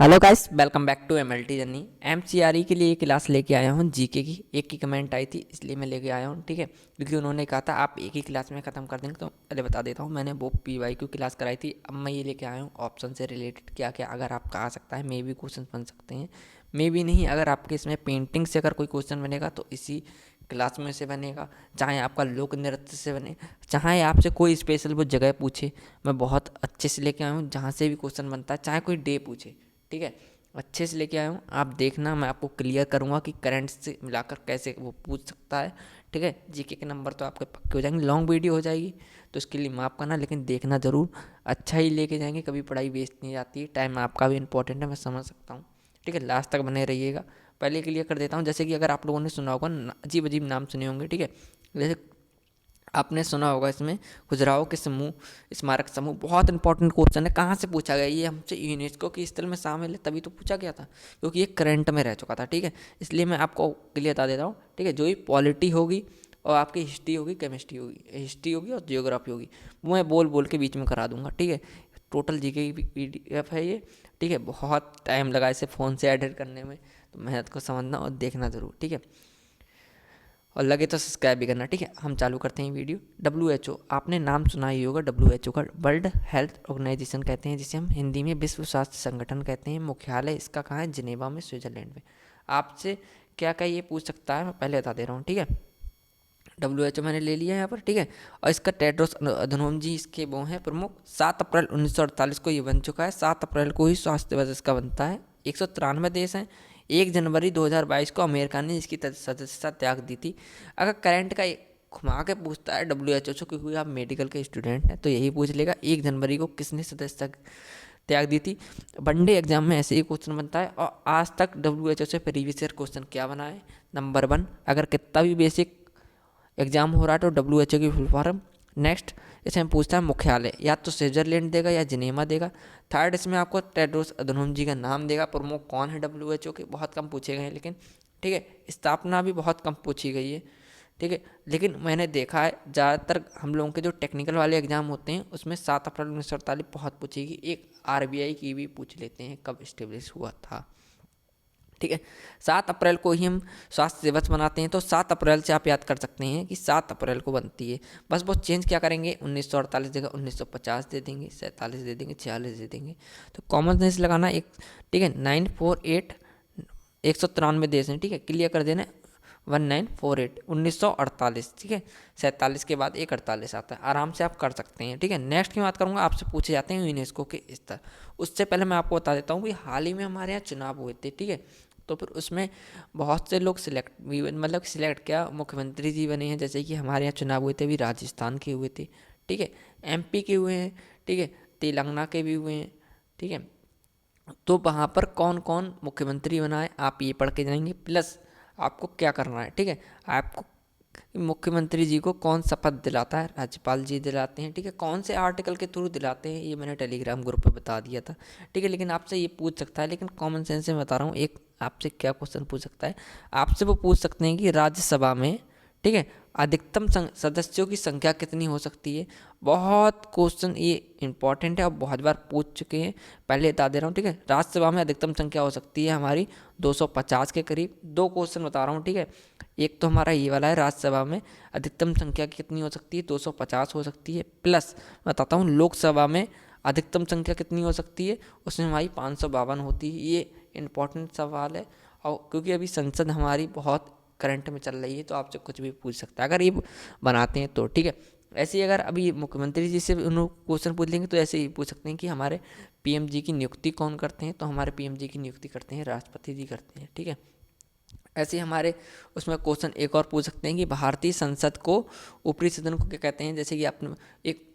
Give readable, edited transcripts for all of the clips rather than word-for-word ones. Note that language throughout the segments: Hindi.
Hello guys, welcome back to MLT journey. MCRE के लिए एक क्लास लेके आया हूँ जीके की। एक की कमेंट आई थी इसलिए मैं लेके आया हूँ, ठीक है। क्योंकि उन्होंने कहा था आप एक ही क्लास में ख़त्म कर देंगे, तो पहले बता देता हूँ मैंने वो पीवाईक्यू क्लास कराई थी। अब मैं ये लेके आया हूँ ऑप्शन से रिलेटेड क्या क्या अगर आपका आ सकता है, मे भी क्वेश्चन बन सकते हैं, मे भी नहीं। अगर आपके इसमें पेंटिंग से अगर कोई क्वेश्चन बनेगा तो इसी क्लास में से बनेगा, चाहे आपका लोक नृत्य से बने, चाहे आपसे कोई स्पेशल वो जगह पूछे। मैं बहुत अच्छे से लेके आया हूँ, जहाँ से भी क्वेश्चन बनता है, चाहे कोई डे पूछे, ठीक है, अच्छे से लेके आया हूँ। आप देखना, मैं आपको क्लियर करूँगा कि करंट से मिलाकर कैसे वो पूछ सकता है, ठीक है। जीके के नंबर तो आपके पक्के हो जाएंगे, लॉन्ग वीडियो हो जाएगी तो उसके लिए माफ़ करना, लेकिन देखना ज़रूर, अच्छा ही लेके जाएंगे, कभी पढ़ाई वेस्ट नहीं जाती है। टाइम आपका भी इंपॉर्टेंट है, मैं समझ सकता हूँ, ठीक है। लास्ट तक बने रहिएगा। पहले क्लियर कर देता हूँ, जैसे कि अगर आप लोगों ने सुना होगा, अजीब अजीब नाम सुने होंगे, ठीक है। जैसे आपने सुना होगा इसमें खजुराहो के समूह, स्मारक समूह, बहुत इंपॉर्टेंट क्वेश्चन है। कहाँ से पूछा गया ये हमसे? यूनेस्को की स्थल में शामिल है तभी तो पूछा गया था, क्योंकि ये करंट में रह चुका था, ठीक है। इसलिए मैं आपको क्लियर बता देता हूँ, ठीक है। जो ही पॉलिटी होगी और आपकी हिस्ट्री होगी, केमिस्ट्री होगी, हिस्ट्री होगी और जियोग्राफी होगी, वो मैं बोल बोल के बीच में करा दूंगा, ठीक है। टोटल जीके की पीडीएफ है ये, ठीक है। बहुत टाइम लगा इसे फ़ोन से एडिट करने में, तो मेहनत को समझना और देखना ज़रूर, ठीक है। और लगे तो सब्सक्राइब भी करना, ठीक है। हम चालू करते हैं वीडियो। WHO, आपने नाम सुना ही होगा। WHO का वर्ल्ड हेल्थ ऑर्गेनाइजेशन कहते हैं, जिसे हम हिंदी में विश्व स्वास्थ्य संगठन कहते हैं। मुख्यालय इसका कहाँ है? जिनेवा में, स्विट्जरलैंड में। आपसे क्या क्या ये पूछ सकता है, मैं पहले बता दे रहा हूँ, ठीक है। WHO मैंने ले लिया है यहाँ पर, ठीक है। और इसका टेड्रोस अधनोम जी इसके वो हैं प्रमुख। 7 अप्रैल 1948 को ये बन चुका है। 7 अप्रैल को ही स्वास्थ्य दिवस इसका बनता है। 193 देश हैं। 1 जनवरी 2022 को अमेरिका ने इसकी सदस्यता त्याग दी थी। अगर करंट का घुमा के पूछता है WHO से, क्योंकि आप मेडिकल के स्टूडेंट हैं, तो यही पूछ लेगा 1 जनवरी को किसने सदस्यता त्याग दी थी। वनडे एग्जाम में ऐसे ही क्वेश्चन बनता है। और आज तक WHO से प्रीवियस ईयर क्वेश्चन क्या बना है? नंबर 1, अगर कितना भी बेसिक एग्जाम हो रहा है तो WHO की फुल फॉर्म। नेक्स्ट, इसमें पूछता है मुख्यालय, या तो स्विट्जरलैंड देगा या जिनेवा देगा। थर्ड, इसमें आपको टेड्रोस अधनोम जी का नाम देगा, प्रमुख कौन है WHO के, बहुत कम पूछे गए हैं लेकिन, ठीक है। स्थापना भी बहुत कम पूछी गई है, ठीक है। लेकिन मैंने देखा है ज़्यादातर हम लोगों के जो टेक्निकल वाले एग्जाम होते हैं उसमें 7 अप्रैल 1948 बहुत पूछेगी। एक RBI की भी पूछ लेते हैं, कब इस्टेब्लिश हुआ था, ठीक है। 7 अप्रैल को ही हम स्वास्थ्य दिवस मनाते हैं, तो 7 अप्रैल से आप याद कर सकते हैं कि 7 अप्रैल को बनती है। बस वो चेंज क्या करेंगे, 1948 जगह 1950 दे देंगे, 47 दे देंगे, 46 दे देंगे। तो कॉमन सेंस लगाना एक, ठीक है। 948, 193 देश हैं, ठीक है। क्लियर कर देना 1948, 1948, ठीक है। 47 के बाद एक 48 आता है, आराम से आप कर सकते हैं, ठीक है। नेक्स्ट की बात करूँगा, आपसे पूछे जाते हैं यूनेस्को के स्तर। उससे पहले मैं आपको बता देता हूँ कि हाल ही में हमारे यहाँ चुनाव हुए थे, ठीक है। तो फिर उसमें बहुत से लोग सिलेक्ट भी, मतलब सिलेक्ट क्या, मुख्यमंत्री जी बने हैं। जैसे कि हमारे यहाँ चुनाव हुए थे, अभी राजस्थान के हुए थे, ठीक है। MP के हुए हैं, ठीक है। तेलंगाना के भी हुए हैं, ठीक है। तो वहाँ पर कौन कौन मुख्यमंत्री बना है आप ये पढ़ के जाएंगे। प्लस आपको क्या करना है, ठीक है। आपको मुख्यमंत्री जी को कौन शपथ दिलाता है? राज्यपाल जी दिलाते हैं, ठीक है। कौन से आर्टिकल के थ्रू दिलाते हैं ये मैंने टेलीग्राम ग्रुप पे बता दिया था, ठीक है। लेकिन आपसे ये पूछ सकता है, लेकिन कॉमन सेंस से मैं बता रहा हूँ, एक आपसे क्या क्वेश्चन पूछ सकता है, आपसे वो पूछ सकते हैं कि राज्यसभा में, ठीक है, अधिकतम सदस्यों की संख्या कितनी हो सकती है। बहुत क्वेश्चन ये इंपॉर्टेंट है और बहुत बार पूछ चुके हैं, पहले बता दे रहा हूँ, ठीक है। राज्यसभा में अधिकतम संख्या हो सकती है हमारी 250 के करीब। दो क्वेश्चन बता रहा हूँ, ठीक है। एक तो हमारा ये वाला है, राज्यसभा में अधिकतम संख्या कितनी हो सकती है, 250 हो सकती है। प्लस बताता हूँ लोकसभा में अधिकतम संख्या कितनी हो सकती है, उसमें हमारी 552 होती है। ये इंपॉर्टेंट सवाल है, और क्योंकि अभी संसद हमारी बहुत करंट में चल रही है, तो आपसे कुछ भी पूछ सकता है अगर ये बनाते हैं तो, ठीक है। ऐसे ही अगर अभी मुख्यमंत्री जी से उन्होंने क्वेश्चन पूछ लेंगे तो ऐसे ही पूछ सकते हैं कि हमारे PM जी की नियुक्ति कौन करते हैं, तो हमारे PM जी की नियुक्ति करते हैं राष्ट्रपति जी करते हैं, ठीक है। ऐसे ही हमारे उसमें क्वेश्चन एक और पूछ सकते हैं कि भारतीय संसद को, ऊपरी सदन को क्या कहते हैं। जैसे कि अपने एक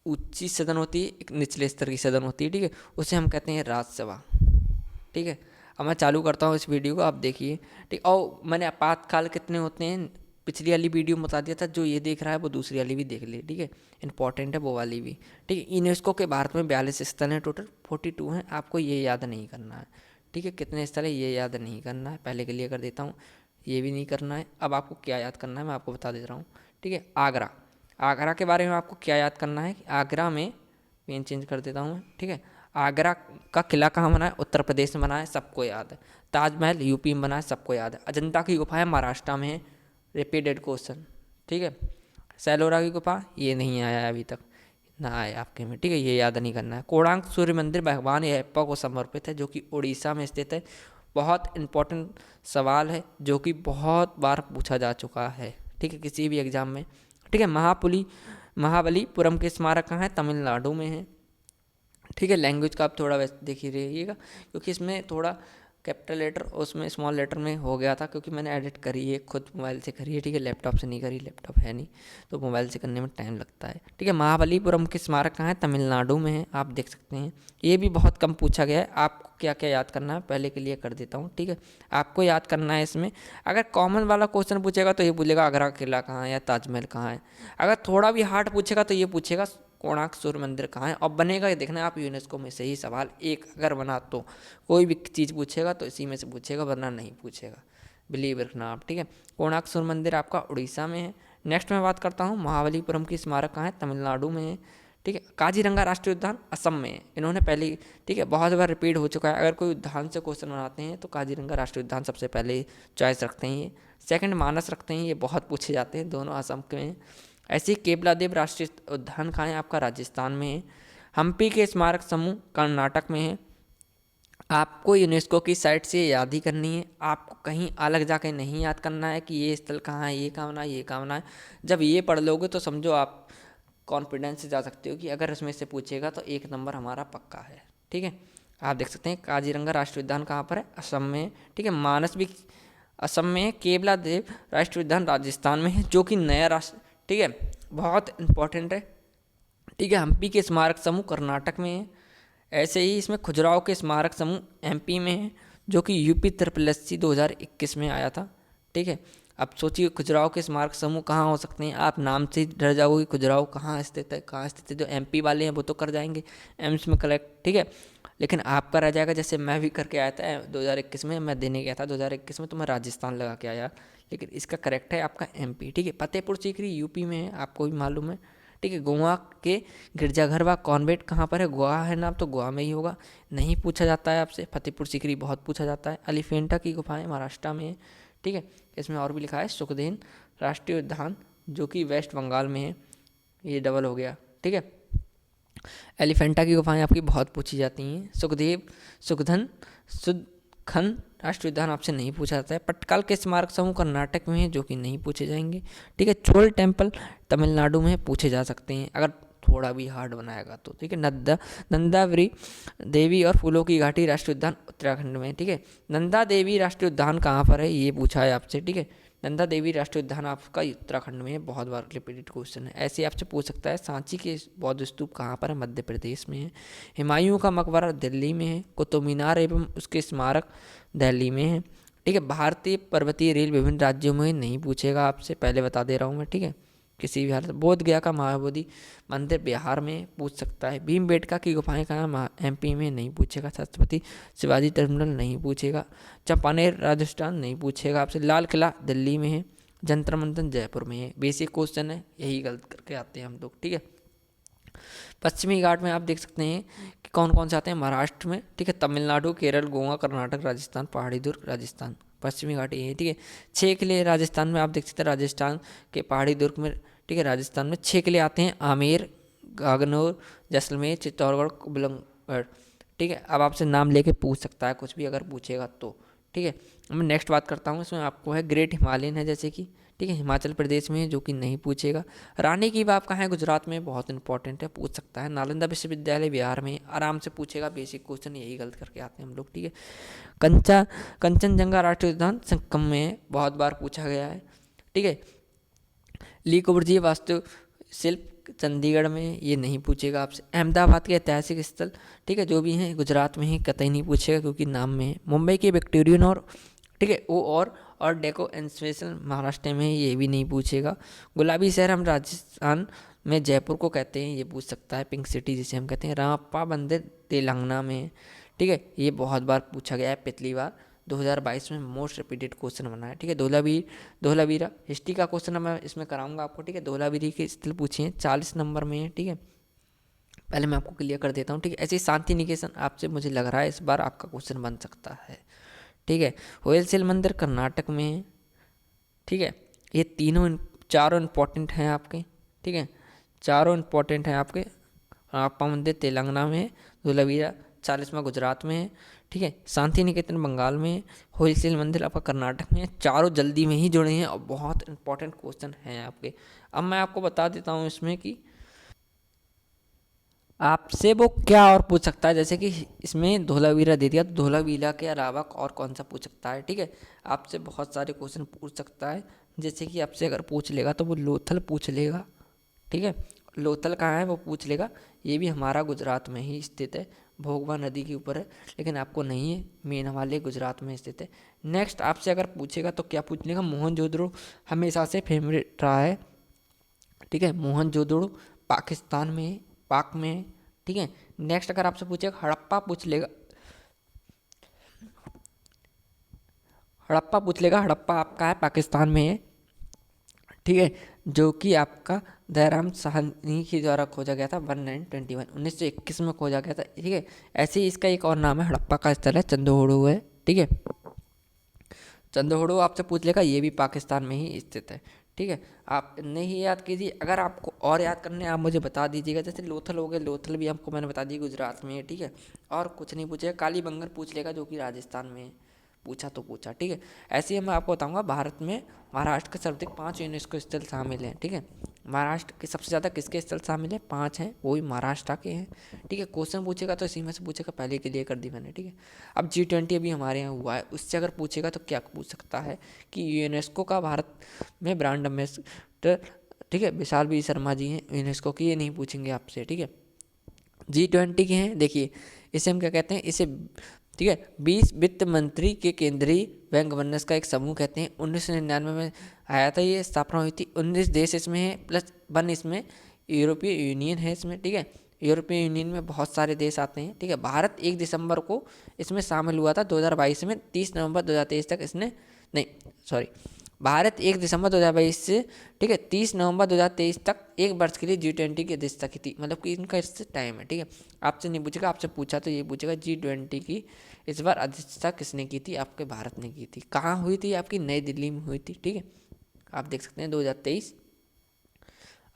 ऊंची सदन होती है, एक निचले स्तर की सदन होती है, ठीक है, उसे हम कहते हैं राज्यसभा, ठीक है। अब मैं चालू करता हूँ इस वीडियो को, आप देखिए, ठीक। और मैंने आपातकाल कितने होते हैं पिछली वाली वीडियो में बता दिया था, जो ये देख रहा है वो दूसरी वाली भी देख ले, ठीक है। इंपॉर्टेंट है वो वाली भी, ठीक है। यूनेस्को के भारत में 42 स्थल हैं, टोटल 42 हैं, आपको ये याद नहीं करना है, ठीक है। कितने स्थल है ये याद नहीं करना है, पहले के लिए कर देता हूँ, ये भी नहीं करना है। अब आपको क्या याद करना है मैं आपको बता दे रहा हूँ, ठीक है। आगरा, आगरा के बारे में आपको क्या याद करना है कि आगरा में, पेन चेंज कर देता हूँ मैं, ठीक है। आगरा का किला कहाँ बना है? उत्तर प्रदेश में बना है, सबको याद है। ताजमहल यूपी में बना है, सबको याद है। अजंता की गुफा है महाराष्ट्र में है, रिपीटेड क्वेश्चन, ठीक है। सैलोरा की गुफा ये नहीं आया है अभी तक, ना आया आपके में, ठीक है, ये याद नहीं करना है। कोणार्क सूर्य मंदिर भगवान यप्पा को समर्पित है, जो कि उड़ीसा में स्थित है। बहुत इंपॉर्टेंट सवाल है जो कि बहुत बार पूछा जा चुका है, ठीक है, किसी भी एग्जाम में, ठीक है। महाबलीपुरम के स्मारक कहाँ है? तमिलनाडु में है, ठीक है। लैंग्वेज का आप थोड़ा वैसे देख ही रहिएगा, क्योंकि इसमें थोड़ा कैपिटल लेटर और उसमें स्मॉल लेटर में हो गया था, क्योंकि मैंने एडिट करी है खुद मोबाइल से करी है, ठीक है, लैपटॉप से नहीं करी, लैपटॉप है नहीं, तो मोबाइल से करने में टाइम लगता है, ठीक है। महाबलीपुरम के स्मारक कहाँ है? तमिलनाडु में है, आप देख सकते हैं। ये भी बहुत कम पूछा गया है। आपको क्या क्या याद करना है पहले के लिए कर देता हूँ, ठीक है। आपको याद करना है इसमें, अगर कॉमन वाला क्वेश्चन पूछेगा तो ये बोलेगा आगरा का किला कहाँ है या ताजमहल कहाँ है। अगर थोड़ा भी हार्ड पूछेगा तो ये पूछेगा कोणार्क सूर्य मंदिर कहाँ है। और बनेगा ये देखना है आप, यूनेस्को में से ही सवाल एक अगर बना तो कोई भी चीज़ पूछेगा तो इसी में से पूछेगा, वरना नहीं पूछेगा, बिलीव रखना आप, ठीक है। कोणार्क सूर्य मंदिर आपका उड़ीसा में है। नेक्स्ट मैं बात करता हूँ महाबलीपुरम की स्मारक कहाँ है? तमिलनाडु में है, ठीक है। काजीरंगा राष्ट्रीय उद्यान असम में है। इन्होंने पहले, ठीक है, बहुत बार रिपीट हो चुका है। अगर कोई उद्यान से क्वेश्चन बनाते हैं तो काजीरंगा राष्ट्रीय उद्यान सबसे पहले चॉइस रखते हैं ये। सेकंड मानस रखते हैं, ये बहुत पूछे जाते हैं, दोनों असम के हैं। ऐसे ही केपलादेव राष्ट्रीय उद्यान कहाँ है? आपका राजस्थान में है। हम्पी के स्मारक समूह कर्नाटक में है। आपको यूनेस्को की साइट से याद ही करनी है, आपको कहीं अलग जाके नहीं याद करना है कि ये स्थल कहाँ है, ये कहाँ बना है, ये कहाँ बना है। जब ये पढ़ लोगे तो समझो आप कॉन्फिडेंस से जा सकते हो कि अगर इसमें से पूछेगा तो 1 नंबर हमारा पक्का है, ठीक है। आप देख सकते हैं काजीरंगा राष्ट्रीय उद्यान कहाँ पर है? असम में है, ठीक है। मानस भी असम में है। केवला देव राष्ट्रीय उद्यान राजस्थान में है, जो कि नया राष्ट्र, ठीक है, बहुत इंपॉर्टेंट है, ठीक है। हम्पी के स्मारक समूह कर्नाटक में है। ऐसे ही इसमें खजुराहो के स्मारक समूह एमपी में है, जो कि यूपी त्रिपलएससी 2021 में आया था, ठीक है। अब सोचिए खजुराहो के स्मारक समूह कहाँ हो सकते हैं? आप नाम से ही डर जाओगे खजुराहो कहाँ स्थित है, कहाँ स्थित है। जो एमपी वाले हैं वो तो कर जाएंगे एम्स में कलेक्ट, ठीक है, लेकिन आपका रह जाएगा। जैसे मैं भी करके आया था 2021 में, मैं देने गया था 2021 में, तो मैं राजस्थान लगा के आया, लेकिन इसका करेक्ट है आपका एमपी, ठीक है। फतेहपुर सीकरी यूपी में है, आपको भी मालूम है, ठीक है। गोवा के गिरजाघर व कॉन्वेंट कहाँ पर है? गोवा है नाम, तो गोवा में ही होगा, नहीं पूछा जाता है आपसे। फतेहपुर सीकरी बहुत पूछा जाता है। एलिफेंटा की गुफाएं महाराष्ट्र में है, ठीक है। इसमें और भी लिखा है सुखदेन राष्ट्रीय उद्यान, जो कि वेस्ट बंगाल में है, ये डबल हो गया, ठीक है। एलिफेंटा की गुफाएं आपकी बहुत पूछी जाती हैं। सुखधन सुदखन राष्ट्रीय उद्यान आपसे नहीं पूछा जाता है। पटकाल के स्मारक समूह कर्नाटक में है, जो कि नहीं पूछे जाएंगे, ठीक है। चोल टेम्पल तमिलनाडु में पूछे जा सकते हैं अगर थोड़ा भी हार्ड बनाएगा तो, ठीक है। नंदावरी देवी और फूलों की घाटी राष्ट्रीय उद्यान उत्तराखंड में, ठीक है। नंदा देवी राष्ट्रीय उद्यान कहाँ पर है? ये पूछा है आपसे, ठीक है। नंदा देवी राष्ट्रीय उद्यान आपका उत्तराखंड में है, बहुत बार रिपीटेड क्वेश्चन है। ऐसे आपसे पूछ सकता है सांची के बौद्ध स्तूप कहाँ पर है? मध्य प्रदेश में है। हुमायूं का मकबरा दिल्ली में है। कुतुब मीनार एवं उसके स्मारक दिल्ली में है, ठीक है। भारतीय पर्वतीय रेल विभिन्न राज्यों में नहीं पूछेगा आपसे, पहले बता दे रहा हूँ मैं, ठीक है, किसी भी हालत। बोध गया का महाबोधि मंदिर बिहार में पूछ सकता है। भीमबेटका की गुफाएं कहाँ? एमपी में नहीं पूछेगा। छत्रपति शिवाजी टर्मिनल नहीं पूछेगा। चंपानेर राजस्थान नहीं पूछेगा आपसे। लाल किला दिल्ली में है। जंतर मंतर जयपुर में है। बेसिक क्वेश्चन है, यही गलत करके आते हैं हम लोग, ठीक है। पश्चिमी घाट में आप देख सकते हैं कि कौन कौन से आते हैं महाराष्ट्र में, ठीक है। तमिलनाडु, केरल, गोवा, कर्नाटक, राजस्थान, पहाड़ी दुर्ग, राजस्थान, पश्चिमी घाट ये है, ठीक है। 6 किले राजस्थान में आप देख सकते हैं, राजस्थान के पहाड़ी दुर्ग में, ठीक है। राजस्थान में 6 किले आते हैं, आमेर, गागनौर, जैसलमेर, चित्तौड़गढ़, कुबलगढ़, ठीक है। अब आपसे नाम लेके पूछ सकता है कुछ भी अगर पूछेगा तो, ठीक है। मैं नेक्स्ट बात करता हूँ, इसमें आपको है ग्रेट हिमालयन है, जैसे कि, ठीक है, हिमाचल प्रदेश में है, जो कि नहीं पूछेगा। रानी की बात कहाँ है? गुजरात में, बहुत इंपॉर्टेंट है, पूछ सकता है। नालंदा विश्वविद्यालय बिहार में, आराम से पूछेगा, बेसिक क्वेश्चन, यही गलत करके आते हैं हम लोग, ठीक है। कंचनजंगा राष्ट्रीय उद्यान सिक्किम में है, बहुत बार पूछा गया है, ठीक है। ली कुबरजी वास्तु शिल्प चंडीगढ़ में, ये नहीं पूछेगा आपसे। अहमदाबाद के ऐतिहासिक स्थल, ठीक है, जो भी हैं गुजरात में ही, कतई नहीं पूछेगा क्योंकि नाम में है। मुंबई के विक्टोरियन और, ठीक है, वो और डेको इंस्पिरेशन महाराष्ट्र में, ये भी नहीं पूछेगा। गुलाबी शहर हम राजस्थान में जयपुर को कहते हैं, ये पूछ सकता है। पिंक सिटी जिसे हम कहते हैं। रामप्पा मंदिर तेलंगाना में, ठीक है, ये बहुत बार पूछा गया है, पिछली बार 2022 में मोस्ट रिपीटेड क्वेश्चन बना है, ठीक है। धोलावीरा हिस्ट्री का क्वेश्चन मैं इसमें कराऊंगा आपको, ठीक है। धोलावीरी के स्थल पूछे हैं, 40 नंबर में है, ठीक है। पहले मैं आपको क्लियर कर देता हूँ, ठीक है। ऐसे ही शांति निकेतन आपसे मुझे लग रहा है इस बार आपका क्वेश्चन बन सकता है, ठीक है। होयसडा मंदिर कर्नाटक में है, ठीक है। ये चारों इंपॉर्टेंट हैं आपके, ठीक है, चारों इंपॉर्टेंट हैं आपके। अप्पा मंदिर तेलंगाना में है, धोलावीरा चालीसवा गुजरात में है, ठीक है। शांति निकेतन बंगाल में है, होयसडा मंदिर आपका कर्नाटक में है। चारों जल्दी में ही जुड़े हैं और बहुत इंपॉर्टेंट क्वेश्चन हैं आपके। अब मैं आपको बता देता हूँ इसमें कि आपसे वो क्या और पूछ सकता है, जैसे कि इसमें धोलावीरा दे दिया तो धोलावीरा के अलावा और कौन सा पूछ सकता है, ठीक है। आपसे बहुत सारे क्वेश्चन पूछ सकता है, जैसे कि आपसे अगर पूछ लेगा तो वो लोथल पूछ लेगा, ठीक है। लोथल कहाँ है वो पूछ लेगा, ये भी हमारा गुजरात में ही स्थित है, भोगवा नदी के ऊपर है, लेकिन आपको नहीं है, मेन वाले गुजरात में स्थित है। नेक्स्ट आपसे अगर पूछेगा तो क्या पूछ लेगा, मोहनजोदड़ो हमेशा से फेवरेट रहा है, ठीक है। मोहनजोदड़ो पाकिस्तान में है, पाक में है, ठीक है। नेक्स्ट अगर आपसे पूछेगा हड़प्पा पूछ लेगा, हड़प्पा पूछ लेगा, हड़प्पा आपका है पाकिस्तान में है, ठीक है, जो कि आपका दयाराम साहनी के द्वारा खोजा गया था 1921 में खोजा गया था, ठीक है। ऐसे ही इसका एक और नाम है हड़प्पा का स्थल है चंदोहड़ू है, ठीक है। चंदोहड़ू आपसे पूछ लेगा, ये भी पाकिस्तान में ही स्थित है, ठीक है। आप नहीं याद कीजिए, अगर आपको और याद करने आप मुझे बता दीजिएगा। जैसे लोथल हो गए, लोथल भी आपको मैंने बता दी गुजरात में है, ठीक है। और कुछ नहीं पूछेगा, कालीबंगन पूछ लेगा जो कि राजस्थान में है, पूछा तो पूछा, ठीक है। ऐसे ही मैं आपको बताऊंगा भारत में महाराष्ट्र के सर्वाधिक 5 यूनेस्को स्थल शामिल हैं, ठीक है। महाराष्ट्र के सबसे ज़्यादा किसके स्थल शामिल हैं, 5 हैं, वो भी महाराष्ट्र के हैं, ठीक है। क्वेश्चन पूछेगा तो इसी में से पूछेगा, पहले के लिए कर दी मैंने, ठीक है। अब G20 अभी हमारे यहाँ हुआ है, उससे अगर पूछेगा तो क्या पूछ सकता है कि यूनेस्को का भारत में ब्रांड एम्बेसडर, ठीक है, विशाल बी शर्मा जी हैं यूनेस्को की, ये नहीं पूछेंगे आपसे, ठीक है। G20 के हैं, देखिए इसे हम क्या कहते हैं, इसे, ठीक है, 20 वित्त मंत्री के केंद्रीय बैंक बनने का एक समूह कहते हैं। 1999 में आया था, ये स्थापना हुई थी। 19 देश इसमें है, +1 इसमें यूरोपीय यूनियन है इसमें, ठीक है। यूरोपीय यूनियन में बहुत सारे देश आते हैं, ठीक है। भारत 1 दिसंबर को इसमें शामिल हुआ था 2022 में, 30 नवंबर 2023 तक इसने, नहीं सॉरी, भारत 1 दिसंबर 2022 से, ठीक है, 30 नवंबर 2023 तक 1 वर्ष के लिए G20 की अध्यक्षता की थी, मतलब कि इनका इससे टाइम है, ठीक है। आपसे नहीं पूछेगा, आपसे पूछा तो ये पूछेगा G20 की इस बार अध्यक्षता किसने की थी, आपके भारत ने की थी। कहाँ हुई थी, आपकी नई दिल्ली में हुई थी, ठीक है। आप देख सकते हैं 2023,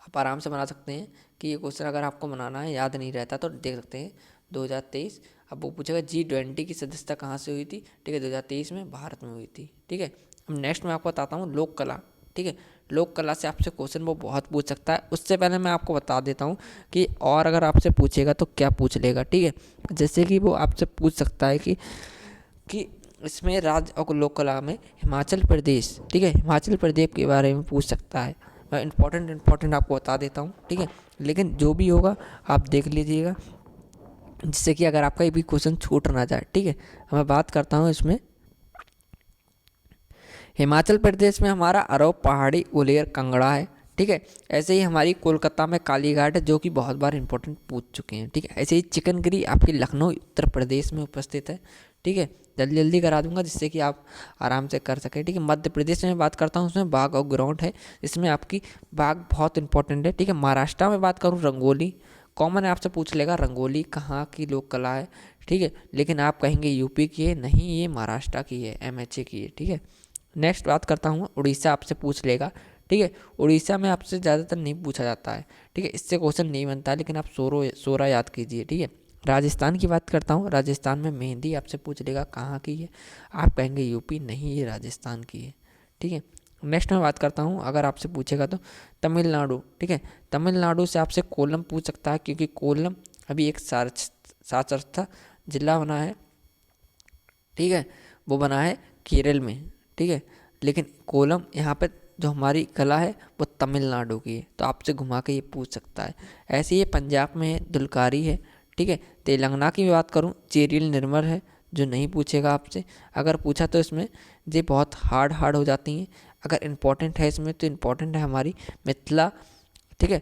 आप आराम से बना सकते हैं कि ये क्वेश्चन अगर आपको बनाना है, याद नहीं रहता तो देख सकते हैं 2023। अब वो पूछेगा G20 की सदस्यता कहाँ से हुई थी, ठीक है, 2023 में भारत में हुई थी, ठीक है। अब नेक्स्ट मैं आपको बताता हूँ लोक कला, ठीक है। लोक कला से आपसे क्वेश्चन वो बहुत पूछ सकता है। उससे पहले मैं आपको बता देता हूँ कि और अगर आपसे पूछेगा तो क्या पूछ लेगा, ठीक है। जैसे कि वो आपसे पूछ सकता है कि इसमें राज्य और लोक कला में हिमाचल प्रदेश, ठीक है, हिमाचल प्रदेश के बारे में पूछ सकता है। मैं इंपॉर्टेंट आपको बता देता हूँ, ठीक है। लेकिन जो भी होगा आप देख लीजिएगा, जिससे कि अगर आपका ये भी क्वेश्चन छूट ना जाए, ठीक है। मैं बात करता हूँ इसमें, हिमाचल प्रदेश में हमारा अरब पहाड़ी ग्वालियर कांगड़ा है, ठीक है। ऐसे ही हमारी कोलकाता में कालीघाट है, जो कि बहुत बार इंपॉर्टेंट पूछ चुके हैं, ठीक है। ऐसे ही चिकनगिरी आपकी लखनऊ उत्तर प्रदेश में उपस्थित है, ठीक है। जल्दी जल्दी करा दूंगा जिससे कि आप आराम से कर सकें, ठीक है। मध्य प्रदेश में बात करता हूँ, उसमें बाघ और ग्राउंड है, इसमें आपकी बाघ बहुत इंपॉर्टेंट है, ठीक है। महाराष्ट्र में बात करूँ, रंगोली कॉमन है, आपसे पूछ लेगा रंगोली कहाँ की लोक कला है, ठीक है। लेकिन आप कहेंगे यूपी की है, नहीं ये महाराष्ट्र की है, MHA की है, ठीक है। नेक्स्ट बात करता हूँ उड़ीसा, आपसे पूछ लेगा, ठीक है। उड़ीसा में आपसे ज़्यादातर नहीं पूछा जाता है, ठीक है, इससे क्वेश्चन नहीं बनता है, लेकिन आप सोरा याद कीजिए, ठीक है। राजस्थान की बात करता हूँ, राजस्थान में मेहंदी आपसे पूछ लेगा कहाँ की है, आप कहेंगे यूपी, नहीं ये राजस्थान की है, ठीक है। नेक्स्ट मैं बात करता हूँ, अगर आपसे पूछेगा तो तमिलनाडु, ठीक है। तमिलनाडु से आपसे कोल्लम पूछ सकता है, क्योंकि कोल्लम अभी एक साक्षरता जिला बना है, ठीक है, वो बना है केरल में, ठीक है। लेकिन कोलम यहाँ पे जो हमारी कला है वो तमिलनाडु की है, तो आपसे घुमा के ये पूछ सकता है। ऐसे ही पंजाब में है, दुलकारी है, ठीक है। तेलंगाना की बात करूँ, चेरियल निर्मल है, जो नहीं पूछेगा आपसे, अगर पूछा तो इसमें ये बहुत हार्ड हो जाती हैं। अगर इम्पोर्टेंट है इसमें तो इम्पोर्टेंट है हमारी मिथिला, ठीक है,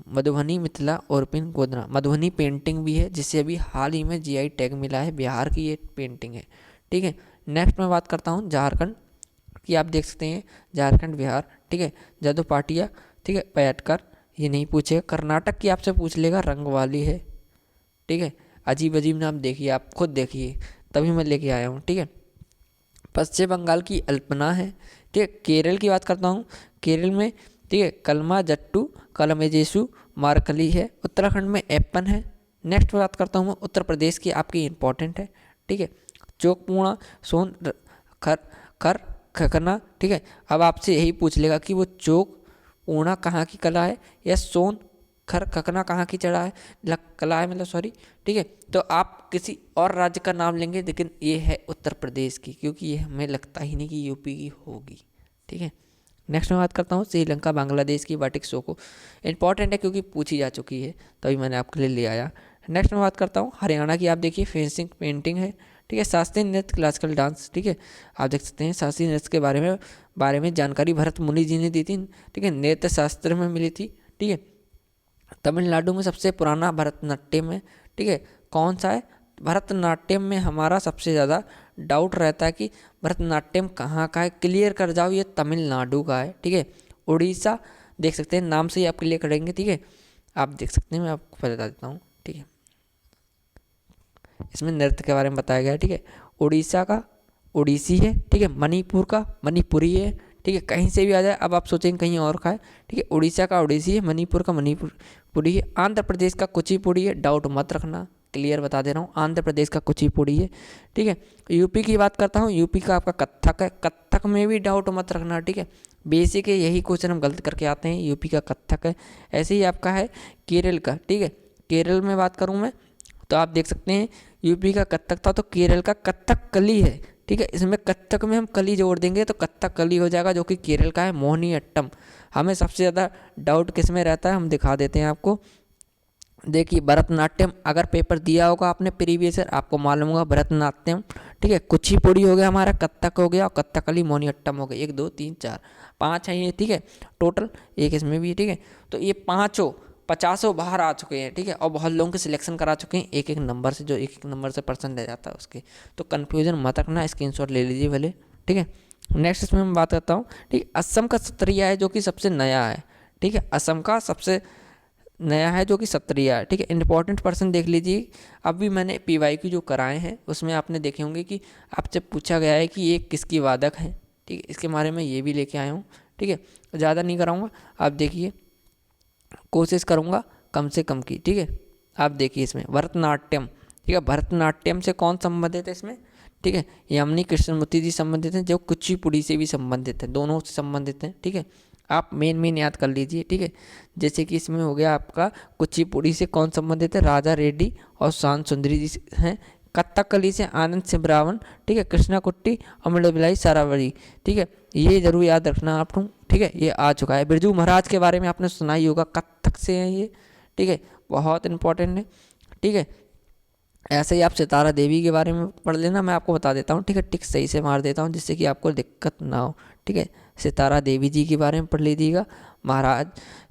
मधुबनी मिथिला ओरपिन गोदना, मधुबनी पेंटिंग भी है, जिसे अभी हाल ही में GI टैग मिला है, बिहार की ये पेंटिंग है, ठीक है। नेक्स्ट मैं बात करता हूँ झारखंड की, आप देख सकते हैं झारखंड बिहार, ठीक है, जादू पाटिया, ठीक है, पैटकर, ये नहीं पूछेगा। कर्नाटक की आपसे पूछ लेगा रंगवाली है, ठीक है, अजीब अजीब नाम देखिए, आप खुद देखिए, तभी मैं लेके आया हूँ। ठीक है, पश्चिम बंगाल की अल्पना है। ठीक है, केरल की बात करता हूँ, केरल में ठीक है कलमा जट्टू कलमेजेसु मारकली है। उत्तराखंड में एप्पन है। नेक्स्ट बात करता हूँ मैं उत्तर प्रदेश की, आपकी इंपॉर्टेंट है। ठीक है, चौकपूर्णा सोन खर खर खकना। ठीक है, अब आपसे यही पूछ लेगा कि वो चौक पूर्णा कहाँ की कला है या सोन खर खकना कहाँ की चढ़ा है, कला है मतलब, सॉरी। ठीक है, तो आप किसी और राज्य का नाम लेंगे, लेकिन ये है उत्तर प्रदेश की, क्योंकि ये हमें लगता ही नहीं कि यूपी की होगी। ठीक है, नेक्स्ट मैं बात करता हूँ श्रीलंका बांग्लादेश की वाटिक शो को। इंपॉर्टेंट है क्योंकि पूछी जा चुकी है, तभी मैंने आपके लिए ले आया। नेक्स्ट मैं बात करता हूँ हरियाणा की, आप देखिए फेंसिंग पेंटिंग है। ठीक है, शास्त्रीय नृत्य क्लासिकल डांस। ठीक है, आप देख सकते हैं शास्त्रीय नृत्य के बारे में जानकारी भरत मुनि जी ने दी थी। ठीक है, नृत्य शास्त्र में मिली थी। ठीक है, तमिलनाडु में सबसे पुराना भरतनाट्यम है। ठीक है, कौन सा है? भरतनाट्यम में हमारा सबसे ज़्यादा डाउट रहता है कि भरतनाट्यम कहाँ का है, क्लियर कर जाओ, ये तमिलनाडु का है। ठीक है, उड़ीसा देख सकते हैं, नाम से ही आप क्लियर करेंगे। ठीक है, आप देख सकते हैं, मैं आपको बता देता हूँ। ठीक है, इसमें नृत्य के बारे में बताया गया है। ठीक है, उड़ीसा का उड़ीसी है। ठीक है, मणिपुर का मणिपुरी है। ठीक है, कहीं से भी आ जाए, अब आप सोचेंगे कहीं और का है। ठीक है, उड़ीसा का उड़ीसी है, मणिपुर का मणिपुरी है, आंध्र प्रदेश का कुचिपुड़ी है। डाउट मत रखना, क्लियर बता दे रहा हूँ, आंध्र प्रदेश का कुचिपुड़ी है। ठीक है, यूपी की बात करता हूँ, यूपी का आपका कथक है। कथक में भी डाउट मत रखना। ठीक है, बेसिक है, यही क्वेश्चन हम गलत करके आते हैं। यूपी का कथक है। ऐसे ही आपका है केरल का। ठीक है, केरल में बात करूँ मैं, तो आप देख सकते हैं यूपी का कथक था, तो केरल का कथकली है। ठीक है, इसमें कथक में हम कली जोड़ देंगे तो कथकली हो जाएगा, जो कि केरल का है मोहिनीअट्टम। हमें सबसे ज़्यादा डाउट किस में रहता है, हम दिखा देते हैं आपको। देखिए, भरतनाट्यम अगर पेपर दिया होगा आपने प्रीवियस ईयर, आपको मालूम होगा भरतनाट्यम। ठीक है, कुचिपुड़ी हो गया हमारा, कथक हो गया, और कथकली मोहिनीअट्टम हो गया। 1 2 3 4 5 है ये। ठीक है, टोटल एक इसमें भी। ठीक है, तो ये पाँचों 50 बाहर आ चुके हैं। ठीक है, और बहुत लोगों के सिलेक्शन करा चुके हैं एक एक नंबर से, जो एक एक नंबर से पर्सन रह जाता है उसके। तो कन्फ्यूजन मत रखना, स्क्रीनशॉट ले लीजिए भले। ठीक है, नेक्स्ट इसमें मैं बात करता हूँ। ठीक, असम का सत्रिया है, जो कि सबसे नया है। ठीक है, असम का सबसे नया है, जो कि सत्रिया है। ठीक है, इंपॉर्टेंट पर्सन देख लीजिए। अभी मैंने PYQ जो कराए हैं उसमें आपने देखे होंगे कि आपसे पूछा गया है कि ये किसकी वादक है। ठीक है, इसके बारे में ये भी लेके आया हूँ। ठीक है, ज़्यादा नहीं कराऊंगा, आप देखिए, कोशिश करूँगा कम से कम की। ठीक है, आप देखिए इसमें भरतनाट्यम। ठीक है, भरतनाट्यम से कौन संबंधित है इसमें? ठीक है, यामिनी कृष्णमूर्ति जी संबंधित हैं, जो कुचिपुड़ी से भी संबंधित हैं, दोनों से संबंधित हैं। ठीक है, आप मेन याद कर लीजिए। ठीक है, जैसे कि इसमें हो गया आपका कुचिपुड़ी से कौन संबंधित है, राजा रेड्डी और शांत सुंदरी जी हैं। कथकली से आनंद सिंह, ठीक है, कृष्णा कुट्टी, अमृतबिलाई सारावरी। ठीक है, ये जरूर याद रखना आप लोग। ठीक है, ये आ चुका है। बिरजू महाराज के बारे में आपने सुना ही होगा, कथक से हैं ये। ठीक है, बहुत इंपॉर्टेंट है। ठीक है, ऐसे ही आप सितारा देवी के बारे में पढ़ लेना, मैं आपको बता देता हूँ। ठीक है, टिक सही से मार देता हूँ जिससे कि आपको दिक्कत ना हो। ठीक है, सितारा देवी जी के बारे में पढ़ लीजिएगा, महाराज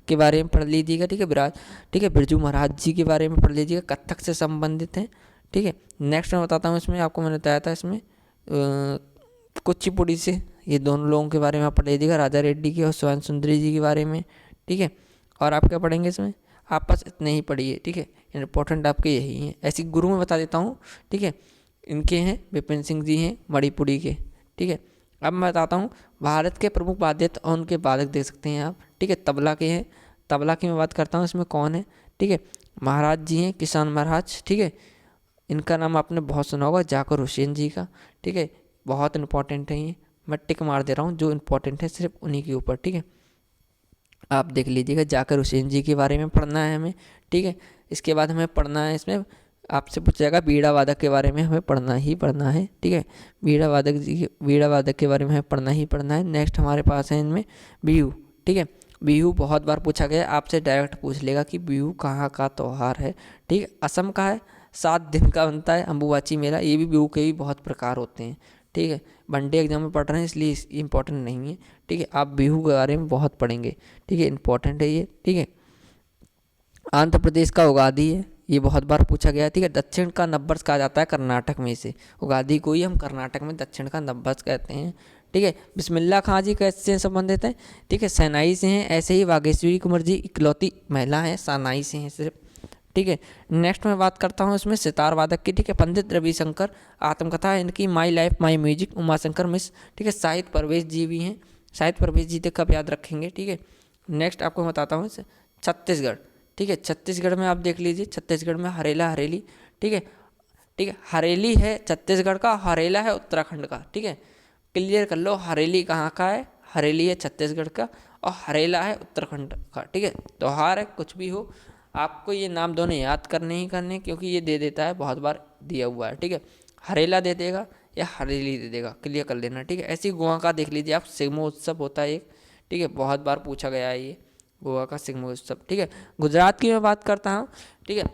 के बारे में पढ़ लीजिएगा। ठीक है, विराज। ठीक है, बिरजू महाराज जी के बारे में पढ़ लीजिएगा, कथक से संबंधित हैं। ठीक है, नेक्स्ट मैं बताता हूँ, इसमें आपको मैंने बताया था, इसमें कुचिपुड़ी से ये दोनों लोगों के बारे में आप पढ़ लीजिएगा, राजा रेड्डी की और स्वर्ण सुंदरी जी के बारे में। ठीक है, और आप क्या पढ़ेंगे इसमें? आप बस इतने ही पढ़िए। ठीक है, इंपॉर्टेंट आपके यही हैं। ऐसी गुरु में बता देता हूँ। ठीक है, इनके हैं विपिन सिंह जी हैं मणिपुरी के। ठीक है, अब मैं बताता हूँ भारत के प्रमुख वाद्ययंत्र और उनके वादक देख सकते हैं आप। ठीक है, तबला के हैं, तबला की मैं बात करता हूँ, इसमें कौन है? ठीक है, महाराज जी हैं, किसान महाराज। ठीक है, इनका नाम आपने बहुत सुना होगा, जाकिर हुसैन जी का। ठीक है, बहुत इंपॉर्टेंट है ये, मैं टिक मार दे रहा हूँ, जो इंपॉर्टेंट है सिर्फ उन्हीं के ऊपर। ठीक है, आप देख लीजिएगा, जाकिर हुसैन जी के बारे में पढ़ना है हमें। ठीक है, इसके बाद हमें पढ़ना है, इसमें आपसे पूछा जाएगा बीड़ा वादक के बारे में हमें पढ़ना ही पढ़ना है। ठीक है, बीड़ा वादक के बारे में हमें पढ़ना ही पढ़ना है। नेक्स्ट हमारे पास है इनमें बिहू। ठीक है, बिहू बहुत बार पूछा गया, आपसे डायरेक्ट पूछ लेगा कि बिहू कहाँ का त्यौहार है। ठीक है, असम का है, 7 दिन का बनता है, अम्बुबाची मेला। ये भी बिहू के भी बहुत प्रकार होते हैं। ठीक है, वनडे एग्जाम में पढ़ रहे हैं इसलिए इंपॉर्टेंट नहीं है। ठीक है, आप बिहू के बारे में बहुत पढ़ेंगे। ठीक है, इंपॉर्टेंट है ये। ठीक है, आंध्र प्रदेश का उगादी है, ये बहुत बार पूछा गया है। ठीक है, दक्षिण का नब्बर्ष कहा जाता है कर्नाटक में से, उगादी को ही हम कर्नाटक में दक्षिण का नब्बर्ष कहते हैं। ठीक है, बिस्मिल्लाह खां जी कैसे संबंधित हैं? ठीक है, सैनाई से हैं। ऐसे ही बागेश्वरी कुंवर जी इकलौती महिला हैं, सैनाई से हैं सिर्फ। ठीक है। नेक्स्ट मैं बात करता हूँ इसमें सितार वादक की, ठीक है। पंडित रविशंकर, आत्मकथा इनकी my life my music, Umashankar Mishra, ठीक है। साहित्य प्रवेश जी भी हैं, साहित्य प्रवेश जी तक कब याद रखेंगे, ठीक है। नेक्स्ट आपको बताता हूँ छत्तीसगढ़, ठीक है। छत्तीसगढ़ में आप देख लीजिए, छत्तीसगढ़ में हरेला हरेली, ठीक है, ठीक है। हरेली है छत्तीसगढ़ का, हरेला है उत्तराखंड का, ठीक है। क्लियर कर लो, हरेली कहाँ का है, हरेली है छत्तीसगढ़ का और हरेला है उत्तराखंड का, ठीक है। त्योहार है, कुछ भी हो आपको ये नाम दोनों याद करने ही करने, क्योंकि ये दे देता है, बहुत बार दिया हुआ है, ठीक है। हरेला दे देगा या हरेली दे देगा, क्लियर कर लेना, ठीक है। ऐसे ही गोवा का देख लीजिए आप, सिग्मोत्सव होता है एक, ठीक है, बहुत बार पूछा गया है ये गोवा का सिग्मोत्सव, ठीक है। गुजरात की मैं बात करता हूँ, ठीक है।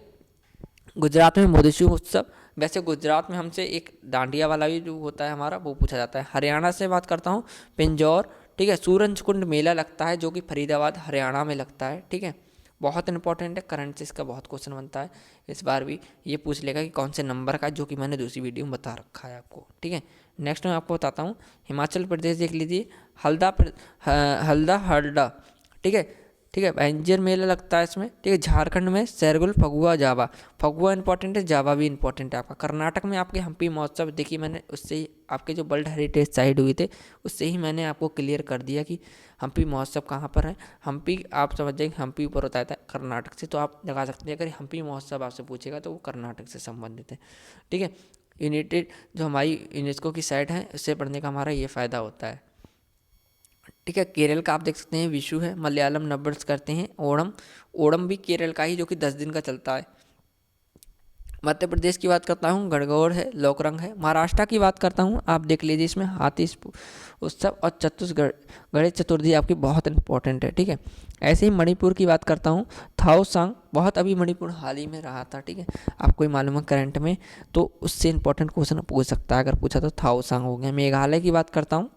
गुजरात में मोदिशु उत्सव, वैसे गुजरात में हमसे एक डांडिया वाला भी जो होता है हमारा वो पूछा जाता है। हरियाणा से बात करता हूँ, पिंजौर, ठीक है। सूरज कुंड मेला लगता है जो कि फरीदाबाद हरियाणा में लगता है, ठीक है। बहुत इंपॉर्टेंट है, करंट से इसका बहुत क्वेश्चन बनता है, इस बार भी ये पूछ लेगा कि कौन से नंबर का, जो कि मैंने दूसरी वीडियो में बता रखा है आपको, ठीक है। नेक्स्ट मैं आपको बताता हूँ, हिमाचल प्रदेश देख लीजिए, हल्दा हरडा, ठीक है, ठीक है। बैंजर मेला लगता है इसमें, ठीक है। झारखंड में सैरगुल, फगुआ, जावा, फगुआ इंपॉर्टेंट है, जावा भी इंपॉर्टेंट है आपका। कर्नाटक में आपके हम्पी महोत्सव, देखिए मैंने उससे ही आपके जो वर्ल्ड हेरिटेज साइट हुए थे उससे ही मैंने आपको क्लियर कर दिया कि हम्पी महोत्सव कहाँ पर है। हम्पी आप समझ जाएंगे, हम्पी ऊपर होता है कर्नाटक से, तो आप लगा सकते हैं अगर हम्पी महोत्सव आपसे पूछेगा तो वो कर्नाटक से संबंधित है, ठीक है। यूनाइटेड जो हमारी यूनेस्को की साइट है उससे पढ़ने का हमारा ये फ़ायदा होता है, ठीक है। केरल का आप देख सकते हैं विशु है, मलयालम नववर्ष करते हैं, ओणम, ओणम भी केरल का ही जो कि 10 दिन का चलता है। मध्य प्रदेश की बात करता हूँ, गणगौर है, लोकरंग है। महाराष्ट्र की बात करता हूँ, आप देख लीजिए इसमें हाथी उत्सव और छत्तीसगढ़ गणेश चतुर्थी आपकी बहुत इंपॉर्टेंट है, ठीक है। ऐसे ही मणिपुर की बात करता हूँ, थाओ सांग, बहुत अभी मणिपुर हाल ही में रहा था, ठीक है। आपको ही मालूम है करंट में, तो उससे इंपॉर्टेंट क्वेश्चन पूछ सकता है, अगर पूछा तो थाओ सांग हो गया। मेघालय की बात करता हूँ,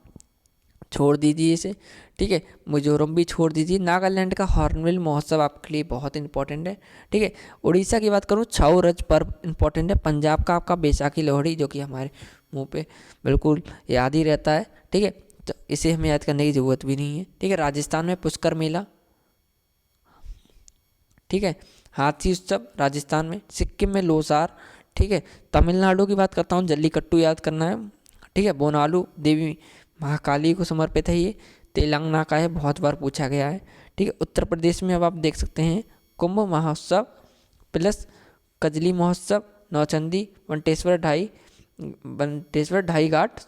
छोड़ दीजिए इसे, ठीक है। मिजोरम भी छोड़ दीजिए। नागालैंड का हॉर्नबिल महोत्सव आपके लिए बहुत इंपॉर्टेंट है, ठीक है। उड़ीसा की बात करूँ, छऊ रज पर्व इंपॉर्टेंट है। पंजाब का आपका बैसाखी लोहड़ी, जो कि हमारे मुंह पे बिल्कुल याद ही रहता है, ठीक है, तो इसे हमें याद करने की ज़रूरत भी नहीं है, ठीक है। राजस्थान में पुष्कर मेला, ठीक है। हाथी उत्सव राजस्थान में। सिक्किम में लोसार, ठीक है। तमिलनाडु की बात करता हूँ, जल्लीकट्टू याद करना है, ठीक है। बोनालू देवी महाकाली को समर्पित है ये, तेलंगाना का है, बहुत बार पूछा गया है, ठीक है। उत्तर प्रदेश में अब आप देख सकते हैं कुंभ महोत्सव प्लस कजली महोत्सव, नौचंदी, वंटेश्वर ढाई घाट,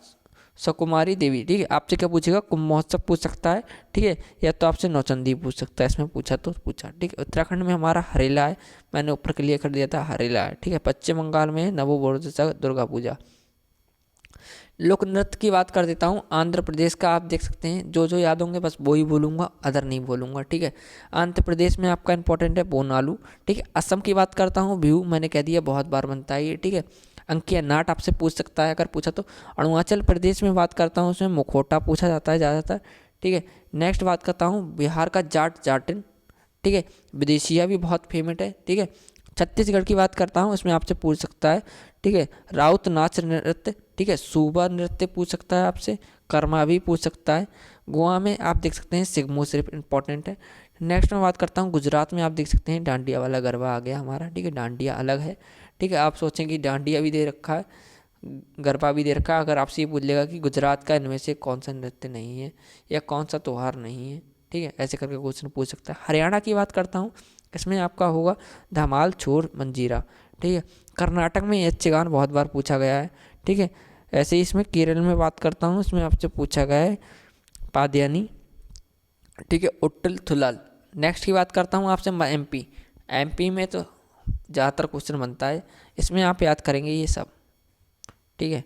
सकुमारी देवी, ठीक है। आपसे क्या पूछेगा, कुंभ महोत्सव पूछ सकता है, ठीक है, या तो आपसे नौचंदी पूछ सकता है, इसमें पूछा तो पूछा, ठीक है। उत्तराखंड में हमारा हरेला है, मैंने ऊपर क्लियर कर दिया था, हरेला है, ठीक है। पश्चिम बंगाल में नवोबोरोसा दुर्गा पूजा। लोक नृत्य की बात कर देता हूँ, आंध्र प्रदेश का आप देख सकते हैं, जो जो याद होंगे बस वही बोलूँगा, अदर नहीं बोलूँगा, ठीक है। आंध्र प्रदेश में आपका इंपॉर्टेंट है बोनालू, ठीक है। असम की बात करता हूँ, बिहू, मैंने कह दिया बहुत बार बनता है ये, ठीक है। अंकिया नाट आपसे पूछ सकता है अगर पूछा तो। अरुणाचल प्रदेश में बात करता हूँ, उसमें मुखौटा पूछा जाता है ज़्यादातर, ठीक है। नेक्स्ट बात करता हूँ बिहार का जाट जाटिन, ठीक है। विदेशिया भी बहुत फेमस है, ठीक है। छत्तीसगढ़ की बात करता हूँ, इसमें आपसे पूछ सकता है, ठीक है, राउत नाच नृत्य, ठीक है। सूबा नृत्य पूछ सकता है आपसे, कर्मा भी पूछ सकता है। गोवा में आप देख सकते हैं सिग्मो सिर्फ इंपॉर्टेंट है। नेक्स्ट मैं बात करता हूँ गुजरात में, आप देख सकते हैं डांडिया वाला गरबा आ गया हमारा, ठीक है। डांडिया अलग है, ठीक है। आप सोचें कि डांडिया भी दे रखा है, गरबा भी दे रखा है, अगर आपसे ये पूछ लेगा कि गुजरात का इनमें से कौन सा नृत्य नहीं है या कौन सा त्यौहार नहीं है, ठीक है, ऐसे करके क्वेश्चन पूछ सकता है। हरियाणा की बात करता हूँ, इसमें आपका होगा धमाल, छोर, मंजीरा, ठीक है। कर्नाटक में यक्षगान बहुत बार पूछा गया है, ठीक है। ऐसे ही इसमें केरल में बात करता हूँ, इसमें आपसे पूछा गया है पादयानी, ठीक है, उट्टल थुलाल। नेक्स्ट की बात करता हूँ आपसे एमपी, एमपी में तो ज़्यादातर क्वेश्चन बनता है, इसमें आप याद करेंगे ये सब, ठीक है।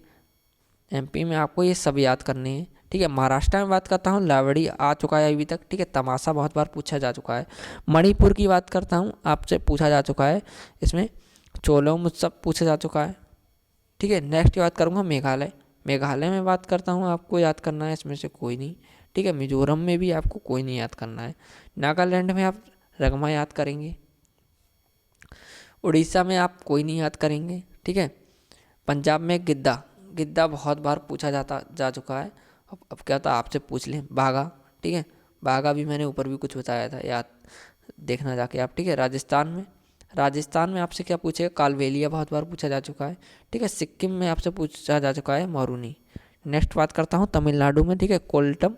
एमपी में आपको ये सब याद करने हैं, ठीक है। महाराष्ट्र में बात करता हूँ, लावड़ी आ चुका है अभी तक, ठीक है। तमाशा बहुत बार पूछा जा चुका है। मणिपुर की बात करता हूँ, आपसे पूछा जा चुका है, इसमें चोलोम उत्सव पूछा जा चुका है, ठीक है। नेक्स्ट की बात करूँगा मेघालय, मेघालय में बात करता हूँ, आपको याद करना है इसमें से कोई नहीं, ठीक है। मिजोरम में भी आपको कोई नहीं याद करना है। नागालैंड में आप रगमा याद करेंगे। उड़ीसा में आप कोई नहीं याद करेंगे, ठीक है। पंजाब में गिद्दा, गिद्दा बहुत बार पूछा जा चुका है, अब क्या था आपसे पूछ लें, बाघा, ठीक है। बाघा भी मैंने ऊपर भी कुछ बताया था, याद देखना जाके आप, ठीक है। राजस्थान में राजस्थान में आपसे क्या पूछेगा, कालबेलिया बहुत बार पूछा जा चुका है, ठीक है। सिक्किम में आपसे पूछा जा चुका है मोरूनी। नेक्स्ट बात करता हूँ तमिलनाडु में, ठीक है, कोल्टम,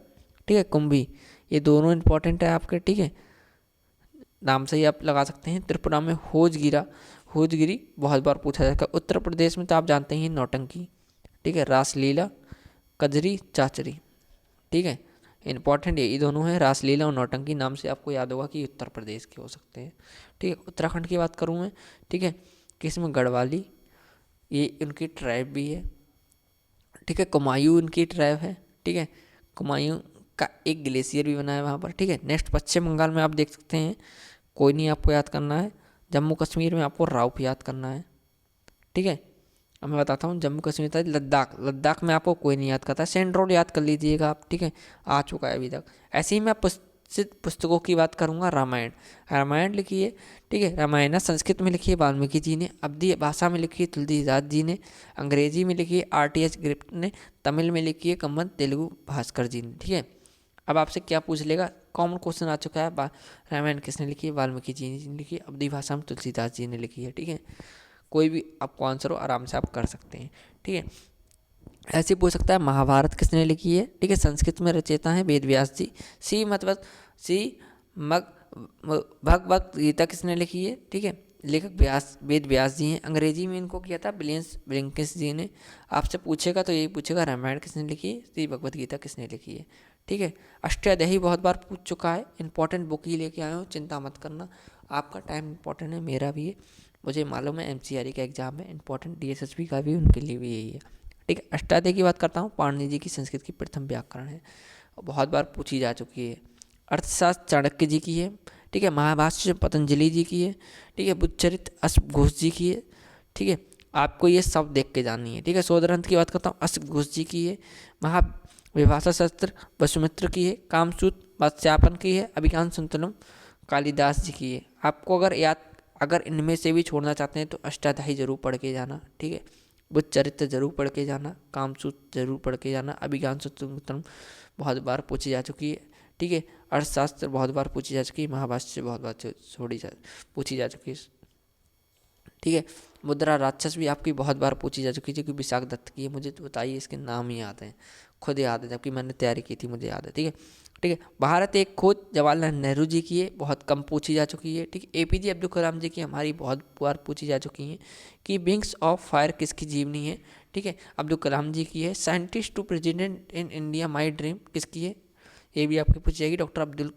ठीक है, कुंभी, ये दोनों इंपॉर्टेंट है आपके, ठीक है, नाम से ही आप लगा सकते हैं। त्रिपुरा में होजगिरा, होजगिरी बहुत बार पूछा जाता है। उत्तर प्रदेश में तो आप जानते हैं नौटंकी, ठीक है, रासलीला, कजरी, चाचरी, ठीक है, इंपॉर्टेंट ये दोनों हैं, रासलीला और नौटंकी। नाम से आपको याद होगा कि उत्तर प्रदेश के हो सकते हैं, ठीक है। उत्तराखंड की बात करूँ मैं, ठीक है, कि इसमें गढ़वाली, ये उनकी ट्राइब भी है, ठीक है, कुमायूं उनकी ट्राइब है, ठीक है, कुमायूं का एक ग्लेशियर भी बना है वहाँ पर, ठीक है। नेक्स्ट पश्चिम बंगाल में आप देख सकते हैं, कोई नहीं आपको याद करना है। जम्मू कश्मीर में आपको राउफ याद करना है, ठीक है। अब मैं बताता हूँ, जम्मू कश्मीर था लद्दाख, लद्दाख में आपको कोई नहीं याद करता, सेंट्रोल याद कर लीजिएगा आप, ठीक है, आ चुका है अभी तक। ऐसे ही मैं पुस्तकों की बात करूँगा, रामायण, रामायण लिखी है, ठीक है, रामायण संस्कृत में लिखी है वाल्मीकि जी ने, अवधी भाषा में लिखी है तुलसीदास जी ने, अंग्रेजी में लिखी है RTH ग्रिप्ट ने, तमिल में लिखी है कम्मन तेलुगु भास्कर जी ने, ठीक है। अब आपसे क्या पूछ लेगा, कॉमन क्वेश्चन आ चुका है, रामायण किसने लिखी है, वाल्मीकि जी ने लिखी है, अवधी भाषा में तुलसीदास जी ने लिखी है, ठीक है। कोई भी आपको आंसर हो आराम से आप कर सकते हैं, ठीक है। ऐसे पूछ सकता है महाभारत किसने लिखी है, ठीक है, संस्कृत में रचयिता है वेद व्यास जी। सी मग भगवत गीता किसने लिखी है, ठीक है, लेखक वेद व्यास जी हैं। अंग्रेजी में इनको किया था विलियम्स ब्रिंकिस जी ने। आपसे पूछेगा तो यही पूछेगा रामायण किसने लिखी है, श्री भगवत गीता किसने लिखी है, ठीक है। अष्टाध्यायी बहुत बार पूछ चुका है, इंपॉर्टेंट बुक ही लेके आया हूँ, चिंता मत करना, आपका टाइम इंपॉर्टेंट है, मेरा भी है, मुझे मालूम है MCRE का एग्जाम है इंपॉर्टेंट, DSSB का भी उनके लिए भी यही है, ठीक है। अष्टाध्यायी की बात करता हूँ, पाणिनि जी की संस्कृत की प्रथम व्याकरण है, बहुत बार पूछी जा चुकी है। अर्थशास्त्र चाणक्य जी की है, ठीक है, महाभाष्य पतंजलि जी की है, ठीक है, बुद्धचरित अश्व घोष जी की है, ठीक है, आपको ये सब देख के जाननी है, ठीक है। शोध ग्रंथ की बात करता हूँ, अश्व घोष जी की है, महाविभाषा शास्त्र वसुमित्र की है, कामसूत्र मत्स्यापन की है, अभिज्ञान संतुलम कालिदास जी की है। आपको अगर इनमें से भी छोड़ना चाहते हैं तो अष्टाध्यायी जरूर पढ़ के जाना, ठीक है, बुद्ध चरित्र जरूर पढ़ के जाना, कामसूत्र जरूर पढ़ के जाना, अभिज्ञान संतुलम बहुत बार पूछी जा चुकी है, ठीक है, अर्थशास्त्र बहुत बार पूछी जा चुकी है, महाभाष्य बहुत बार पूछी जा चुकी है, ठीक है। मुद्रा राक्षस भी आपकी बहुत बार पूछी जा चुकी है, क्योंकि विशाख दत्त की है, मुझे तो बताइए इसके नाम ही याद हैं, खुद याद है, जबकि मैंने तैयारी की थी, मुझे याद है, ठीक है, ठीक है। भारत एक खोज जवाहरलाल नेहरू जी की है, बहुत कम पूछी जा चुकी है, ठीक है। APJ अब्दुल कलाम जी की हमारी बहुत बार पूछी जा चुकी हैं, कि विंग्स ऑफ फायर किसकी जीवनी है, ठीक है, अब्दुल कलाम जी की है। Scientist to president in India my dream किसकी है, ये भी आपकी पूछी जाएगी, डॉक्टर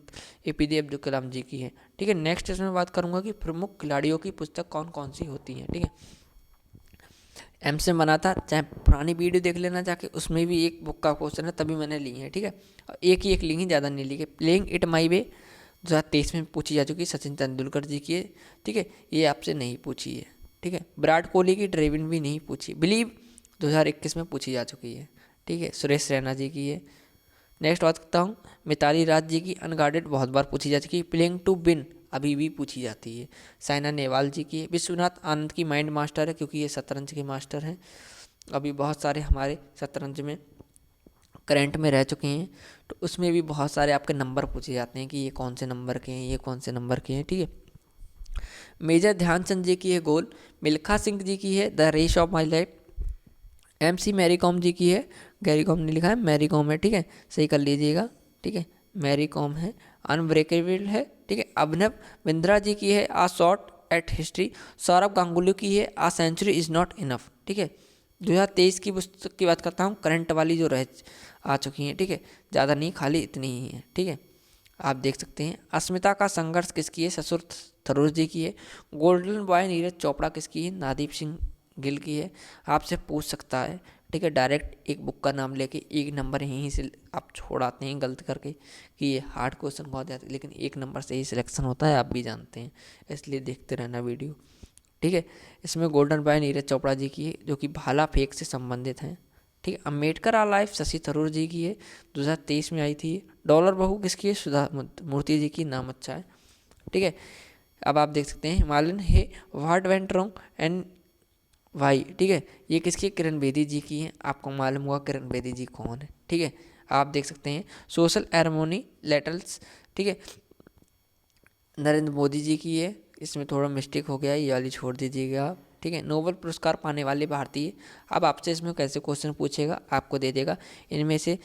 APJ अब्दुल कलाम जी की है, ठीक है। नेक्स्ट इसमें बात करूंगा कि प्रमुख खिलाड़ियों की पुस्तक कौन कौन सी होती हैं, ठीक है। एमसेम बना था, चाहे पुरानी वीडियो देख लेना जाके, उसमें भी एक बुक का क्वेश्चन है, तभी मैंने ली है, ठीक है। एक ली ही, ज़्यादा नहीं ली है। प्लेइंग इट माई वे 2023 में पूछी जा चुकी, सचिन तेंदुलकर जी की है, ठीक है, ये आपसे नहीं पूछी है, ठीक है। विराट कोहली की ड्रेविन भी नहीं पूछी। बिलीव 2021 में पूछी जा चुकी है, ठीक है, सुरेश रैना जी की है। नेक्स्ट बात करता हूँ मिताली राज जी की, अनगार्डेड बहुत बार पूछी जा चुकी है। प्लेइंग टू विन अभी भी पूछी जाती है। साइना नेहवाल जी की है। विश्वनाथ आनंद की माइंड मास्टर है, क्योंकि ये शतरंज के मास्टर हैं, अभी बहुत सारे हमारे शतरंज में करंट में रह चुके हैं, तो उसमें भी बहुत सारे आपके नंबर पूछे जाते हैं कि ये कौन से नंबर के हैं, ये कौन से नंबर के हैं, ठीक है। मेजर ध्यानचंद जी की है गोल। मिल्खा सिंह जी की है the race of my life. MC Mary Kom ji की है, गैरी कॉम ने लिखा है, मैरी कॉम है, ठीक है, सही कर लीजिएगा, ठीक है, मैरी कॉम है। अनब्रेकेबल है, ठीक है। अभिनव बिंद्रा जी की है a shot at history. Sourav Ganguly की है a century is not enough, ठीक है। 2023 की पुस्तक की बात करता हूँ, करंट वाली जो रह आ चुकी हैं, ठीक है, ज़्यादा नहीं, खाली इतनी ही है, ठीक है, आप देख सकते हैं। अस्मिता का संघर्ष किसकी है, ससुर थरूर जी की है। गोल्डन बॉय नीरज चोपड़ा किसकी है, नादीप सिंह गिल की है। आपसे पूछ सकता है, ठीक है, डायरेक्ट एक बुक का नाम लेके एक नंबर यहीं से आप छोड़ाते हैं गलत करके कि ये हार्ड क्वेश्चन बहुत जाते हैं, लेकिन एक नंबर से ही सिलेक्शन होता है, आप भी जानते हैं, इसलिए देखते रहना वीडियो, ठीक है। इसमें गोल्डन बॉय नीरज चोपड़ा जी की है, जो कि भाला फेंक से संबंधित हैं, ठीक है। अम्बेडकर आ लाइफ शशि थरूर जी की है, 2023 में आई थी। डॉलर बहू किसकी है, सुधा मूर्ति जी की, नाम अच्छा है, ठीक है। अब आप देख सकते हैं हिमालयन है what went wrong and why, ठीक है, ये किसकी, किरण बेदी जी की है। आपको मालूम हुआ किरण बेदी जी कौन है, ठीक है, आप देख सकते हैं। सोशल हारमोनी लेटल्स, ठीक है, नरेंद्र मोदी जी की है, इसमें थोड़ा मिस्टेक हो गया, ये वाली छोड़ दीजिएगा, ठीक है। नोबेल पुरस्कार पाने वाले भारतीय, अब आपसे इसमें कैसे क्वेश्चन पूछेगा, आपको दे देगा इनमें से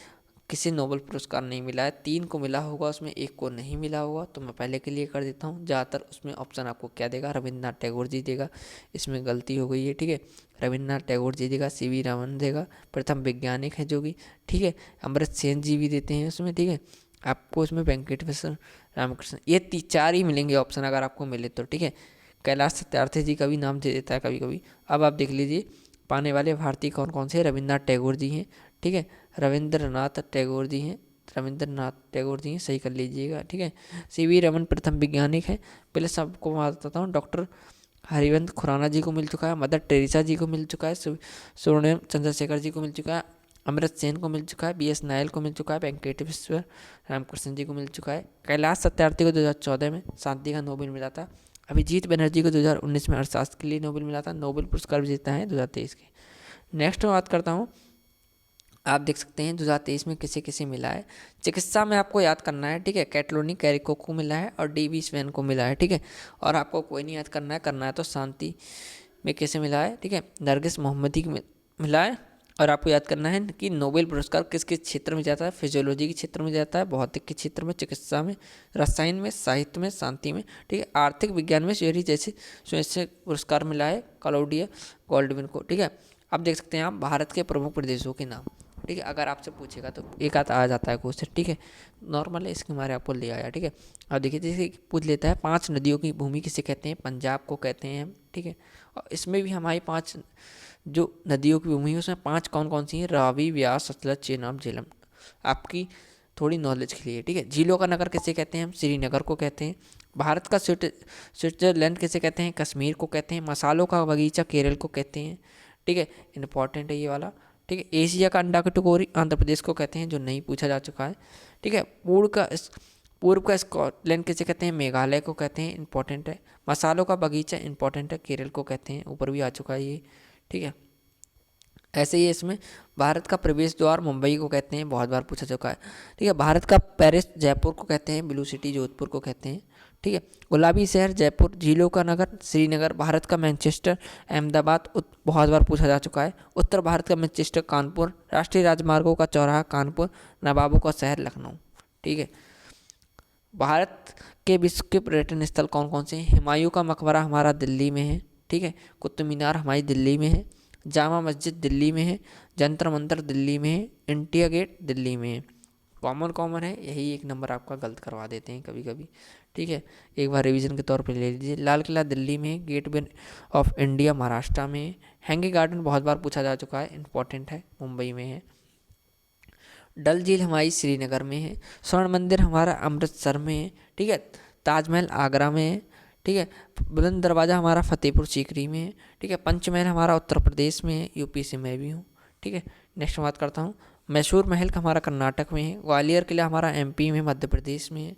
किसी नोबेल पुरस्कार नहीं मिला है, 3 को मिला होगा, उसमें 1 को नहीं मिला होगा, तो मैं पहले के लिए कर देता हूँ। ज़्यादातर उसमें ऑप्शन आपको क्या देगा, रविन्द्रनाथ टैगोर जी देगा, इसमें गलती हो गई है, ठीक है। रविन्द्रनाथ टैगोर जी देगा, सीवी रमन देगा, प्रथम वैज्ञानिक है जो कि, ठीक है। अमृत सेन जी भी देते हैं उसमें, ठीक है। आपको उसमें वेंकट मिश्र, रामकृष्ण, ये 4 ही मिलेंगे ऑप्शन अगर आपको मिले तो, ठीक है। कैलाश सत्यार्थी जी का भी नाम दे देता है कभी कभी। अब आप देख लीजिए पाने वाले भारतीय कौन कौन से, रविन्द्रनाथ टैगोर जी हैं, ठीक है। रविंद्रनाथ टैगोर जी हैं, रविंद्रनाथ टैगोर जी हैं, सही कर लीजिएगा, ठीक है। सीवी रमन प्रथम वैज्ञानिक है। पहले सबको बताता हूँ, डॉक्टर हरिवंश खुराना जी को मिल चुका है, मदर टेरेसा जी को मिल चुका है, सुब्रमण्यम चंद्रशेखर जी को मिल चुका है, अमृत सेन को मिल चुका है, BS नायल को मिल चुका है, वेंकट विश्व रामकृष्ण जी को मिल चुका है। कैलाश सत्यार्थी को 2014 में शांति का नोबेल मिला था। अभिजीत बनर्जी को 2019 में अर्थशास्त्र के लिए नोबेल मिला था। नोबेल पुरस्कार विजेता है 2023 के। नेक्स्ट मैं बात करता हूँ, आप देख सकते हैं 2023 में किसे किसे मिला है। चिकित्सा में आपको याद करना है, ठीक है। कैटलोनी कैरिको को मिला है और DB स्वेन को मिला है, ठीक है। और आपको कोई नहीं याद करना है तो शांति में किसे मिला है, ठीक है, नरगिस मोहम्मदी को मिला है। और आपको याद करना है कि नोबेल पुरस्कार किस किस क्षेत्र में जाता है, फिजियोलॉजी के क्षेत्र में जाता है, भौतिक के क्षेत्र में, चिकित्सा में, रसायन में, साहित्य में, शांति में, ठीक है। आर्थिक विज्ञान में शेरी जैसे स्वैच्छिक पुरस्कार मिला है क्लॉडिया गोल्डविन को, ठीक है। अब देख सकते हैं आप भारत के प्रमुख प्रदेशों के नाम, ठीक है। अगर आपसे पूछेगा तो एक आध आ जाता है क्वेश्चन, ठीक है, नॉर्मल है, इसके हमारे आपको ले आया, ठीक है। अब देखिए जैसे पूछ लेता है 5 नदियों की भूमि किसे कहते हैं, पंजाब को कहते हैं, ठीक है। और इसमें भी हमारी 5 जो नदियों की भूमि है उसमें 5 कौन कौन सी हैं, रावी, व्यास, सतलज, चेनाब, झेलम, आपकी थोड़ी नॉलेज के लिए, ठीक है। झीलों का नगर किसे कहते हैं, हम श्रीनगर को कहते हैं। भारत का स्विट्जरलैंड किसे कहते हैं, कश्मीर को कहते हैं। मसालों का बगीचा केरल को कहते हैं, ठीक है, इंपॉर्टेंट है ये वाला, ठीक है। एशिया का अंडा की टकोरी आंध्र प्रदेश को कहते हैं, जो नहीं पूछा जा चुका है, ठीक है। पूर्व का स्कॉटलैंड किसे कहते हैं, मेघालय को कहते हैं, इंपॉर्टेंट है। मसालों का बगीचा इंपॉर्टेंट है, केरल को कहते हैं, ऊपर भी आ चुका है ये, ठीक है। ऐसे ही इसमें भारत का प्रवेश द्वार मुंबई को कहते हैं, बहुत बार पूछा चुका है, ठीक है। भारत का पेरिस जयपुर को कहते हैं, ब्लू सिटी जोधपुर को कहते हैं, ठीक है। गुलाबी शहर जयपुर, झीलों का नगर श्रीनगर। भारत का मैनचेस्टर अहमदाबाद, बहुत बार पूछा जा चुका है। उत्तर भारत का मैनचेस्टर कानपुर। राष्ट्रीय राजमार्गों का चौराहा कानपुर। नवाबों का शहर लखनऊ, ठीक है। भारत के विश्व के पर्यटन स्थल कौन कौन से हैं, हुमायूं का मकबरा हमारा दिल्ली में है, ठीक है। कुतुब मीनार हमारी दिल्ली में है। जामा मस्जिद दिल्ली में है। जंतर मंतर दिल्ली में है। इंडिया गेट दिल्ली में है। कॉमन है, यही एक नंबर आपका गलत करवा देते हैं कभी कभी, ठीक है। एक बार रिवीजन के तौर पे ले लीजिए। लाल किला दिल्ली में है। गेटवे ऑफ इंडिया महाराष्ट्र में है। हैंगी गार्डन बहुत बार पूछा जा चुका है, इंपॉर्टेंट है, मुंबई में है। डल झील हमारी श्रीनगर में है। स्वर्ण मंदिर हमारा अमृतसर में है, ठीक है। ताजमहल आगरा में है, ठीक है। बुलंद दरवाज़ा हमारा फतेहपुर सीकरी में है, ठीक है। पंचमहल हमारा उत्तर प्रदेश में है, यूपी से मैं भी हूँ, ठीक है। नेक्स्ट बात करता हूँ, मैसूर महल का हमारा कर्नाटक में है। ग्वालियर किला हमारा MP में, मध्य प्रदेश में है,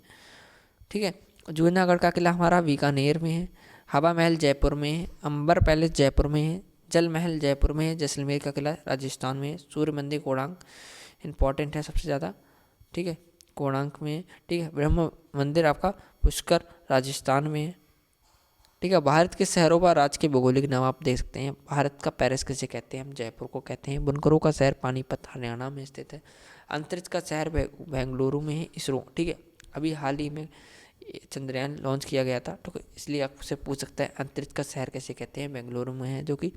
ठीक है। जूनागढ़ का किला हमारा बीकानेर में है। हवा महल जयपुर में है। अंबर पैलेस जयपुर में है। जल महल जयपुर में है। जैसलमेर का किला राजस्थान में है। सूर्य मंदिर कोणार्क इंपॉर्टेंट है सबसे ज़्यादा, ठीक है, कोणार्क में है, ठीक है। ब्रह्म मंदिर आपका पुष्कर राजस्थान में है, ठीक है। भारत के शहरों पर राज्य के भौगोलिक नाम आप देख सकते हैं। भारत का पेरिस किसे कहते हैं, हम जयपुर को कहते हैं। बुनकरों का शहर पानीपत हरियाणा में स्थित है। अंतरिक्ष का शहर बेंगलुरु में है, इसरो, ठीक है। अभी हाल ही में चंद्रयान लॉन्च किया गया था, तो इसलिए आपसे पूछ सकता है अंतरिक्ष का शहर कैसे कहते हैं, बेंगलुरु में है, जो कि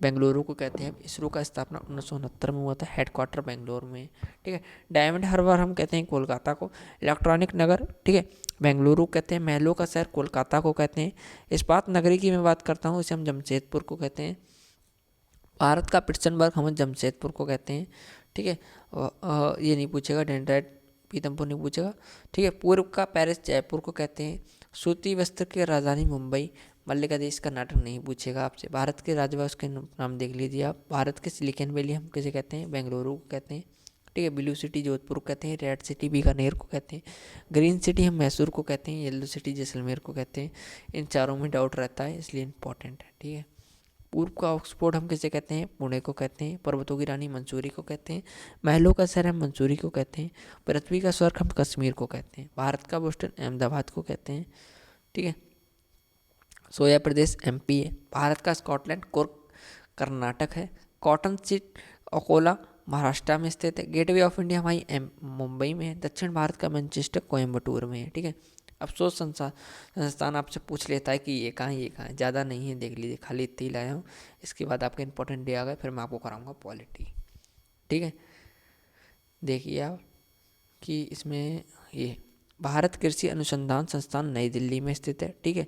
बेंगलुरु को कहते हैं। इसरो का स्थापना 1969 में हुआ था। हेडक्वार्टर बेंगलुरु में, ठीक है। डायमंड हार्बर हम कहते हैं कोलकाता को। इलेक्ट्रॉनिक नगर, ठीक है, बेंगलुरु कहते हैं। महलों का शहर कोलकाता को कहते हैं। इस्पात नगरी की मैं बात करता हूँ, इसे हम जमशेदपुर को कहते हैं। भारत का पिट्सबर्ग हम जमशेदपुर को कहते हैं, ठीक है। ये नहीं पूछेगा, डेंड्राइट पीतमपुर नहीं पूछेगा, ठीक है। पूर्व का पेरिस जयपुर को कहते हैं। सूती वस्त्र की राजधानी मुंबई। मल्लिकादेश कर्नाटक नहीं पूछेगा आपसे। भारत के राजवंश के नाम देख लीजिए आप। भारत के सिलिकन वैली हम किसे कहते हैं, बेंगलुरु को कहते हैं, ठीक है। ब्लू सिटी जोधपुर को कहते हैं। रेड सिटी बीकानेर को कहते हैं। ग्रीन सिटी हम मैसूर को कहते हैं। येलो सिटी जैसलमेर को कहते हैं। इन चारों में डाउट रहता है, इसलिए इंपॉर्टेंट है, ठीक है। पूर्व का ऑक्सफोर्ड हम किसे कहते हैं, पुणे को कहते हैं। पर्वतों की रानी मंसूरी को कहते हैं। महलों का शहर हम मंसूरी को कहते हैं। पृथ्वी का स्वर्ग हम कश्मीर को कहते हैं। भारत का बोस्टन अहमदाबाद को कहते हैं, ठीक है। सोया प्रदेश MP है। भारत का स्कॉटलैंड कुर्ग कर्नाटक है। कॉटन सीड अकोला महाराष्ट्र में स्थित है। गेटवे ऑफ इंडिया हमारी मुंबई में है। दक्षिण भारत का मैनचेस्टर कोयम्बटूर में है। ठीक है, अफसोस संस्थान आपसे पूछ लेता है कि ये कहाँ है, ये कहाँ है, ज़्यादा नहीं है, देख लीजिए, खाली इतनी लाया हूँ। इसके बाद आपके इंपॉर्टेंट डे आ गए, फिर मैं आपको कराऊंगा पॉलिटी। ठीक है, देखिए आप कि इसमें ये भारत कृषि अनुसंधान संस्थान नई दिल्ली में स्थित है। ठीक है,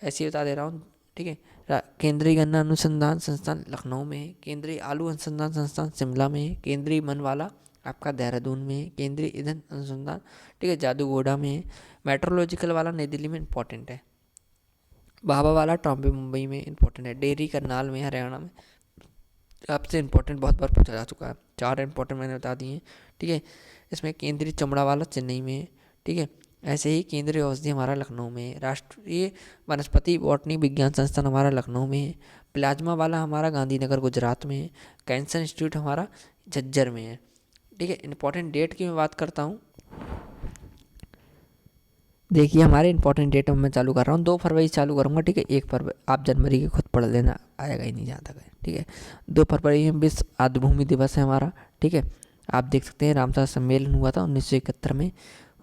ऐसे ही बता दे रहा हूँ। ठीक है, केंद्रीय गन्ना अनुसंधान संस्थान लखनऊ में है। केंद्रीय आलू अनुसंधान संस्थान शिमला में है। केंद्रीय वन वाला आपका देहरादून में है। केंद्रीय ईंधन अनुसंधान, ठीक है, जादूगोड़ा में है। मेट्रोलॉजिकल वाला नई दिल्ली में इंपॉर्टेंट है। भाभा वाला ट्रॉम्बे मुंबई में इंपॉर्टेंट है। डेयरी करनाल में, हरियाणा में। आपसे इंपॉर्टेंट बहुत बार पूछा जा चुका है, 4 इंपॉर्टेंट मैंने बता दिए हैं। ठीक है, इसमें केंद्रीय चमड़ा वाला चेन्नई में है। ठीक है, ऐसे ही केंद्रीय औषधि हमारा लखनऊ में है। राष्ट्रीय वनस्पति बॉटनी विज्ञान संस्थान हमारा लखनऊ में है। प्लाज्मा वाला हमारा गांधीनगर गुजरात में है। कैंसर इंस्टीट्यूट हमारा झज्जर में है। ठीक है, इंपॉर्टेंट डेट की मैं बात करता हूँ। देखिए हमारे इंपॉर्टेंट डेट मैं चालू कर रहा हूँ, 2 फरवरी से चालू करूँगा। ठीक है, 1 फरवरी आप जनवरी की खुद पढ़ लेना, आएगा ही नहीं जहाँ तक है। ठीक है, 2 फरवरी में विश्व आर्द्रभूमि दिवस है हमारा। ठीक है, आप देख सकते हैं रामसर सम्मेलन हुआ था 1971 में,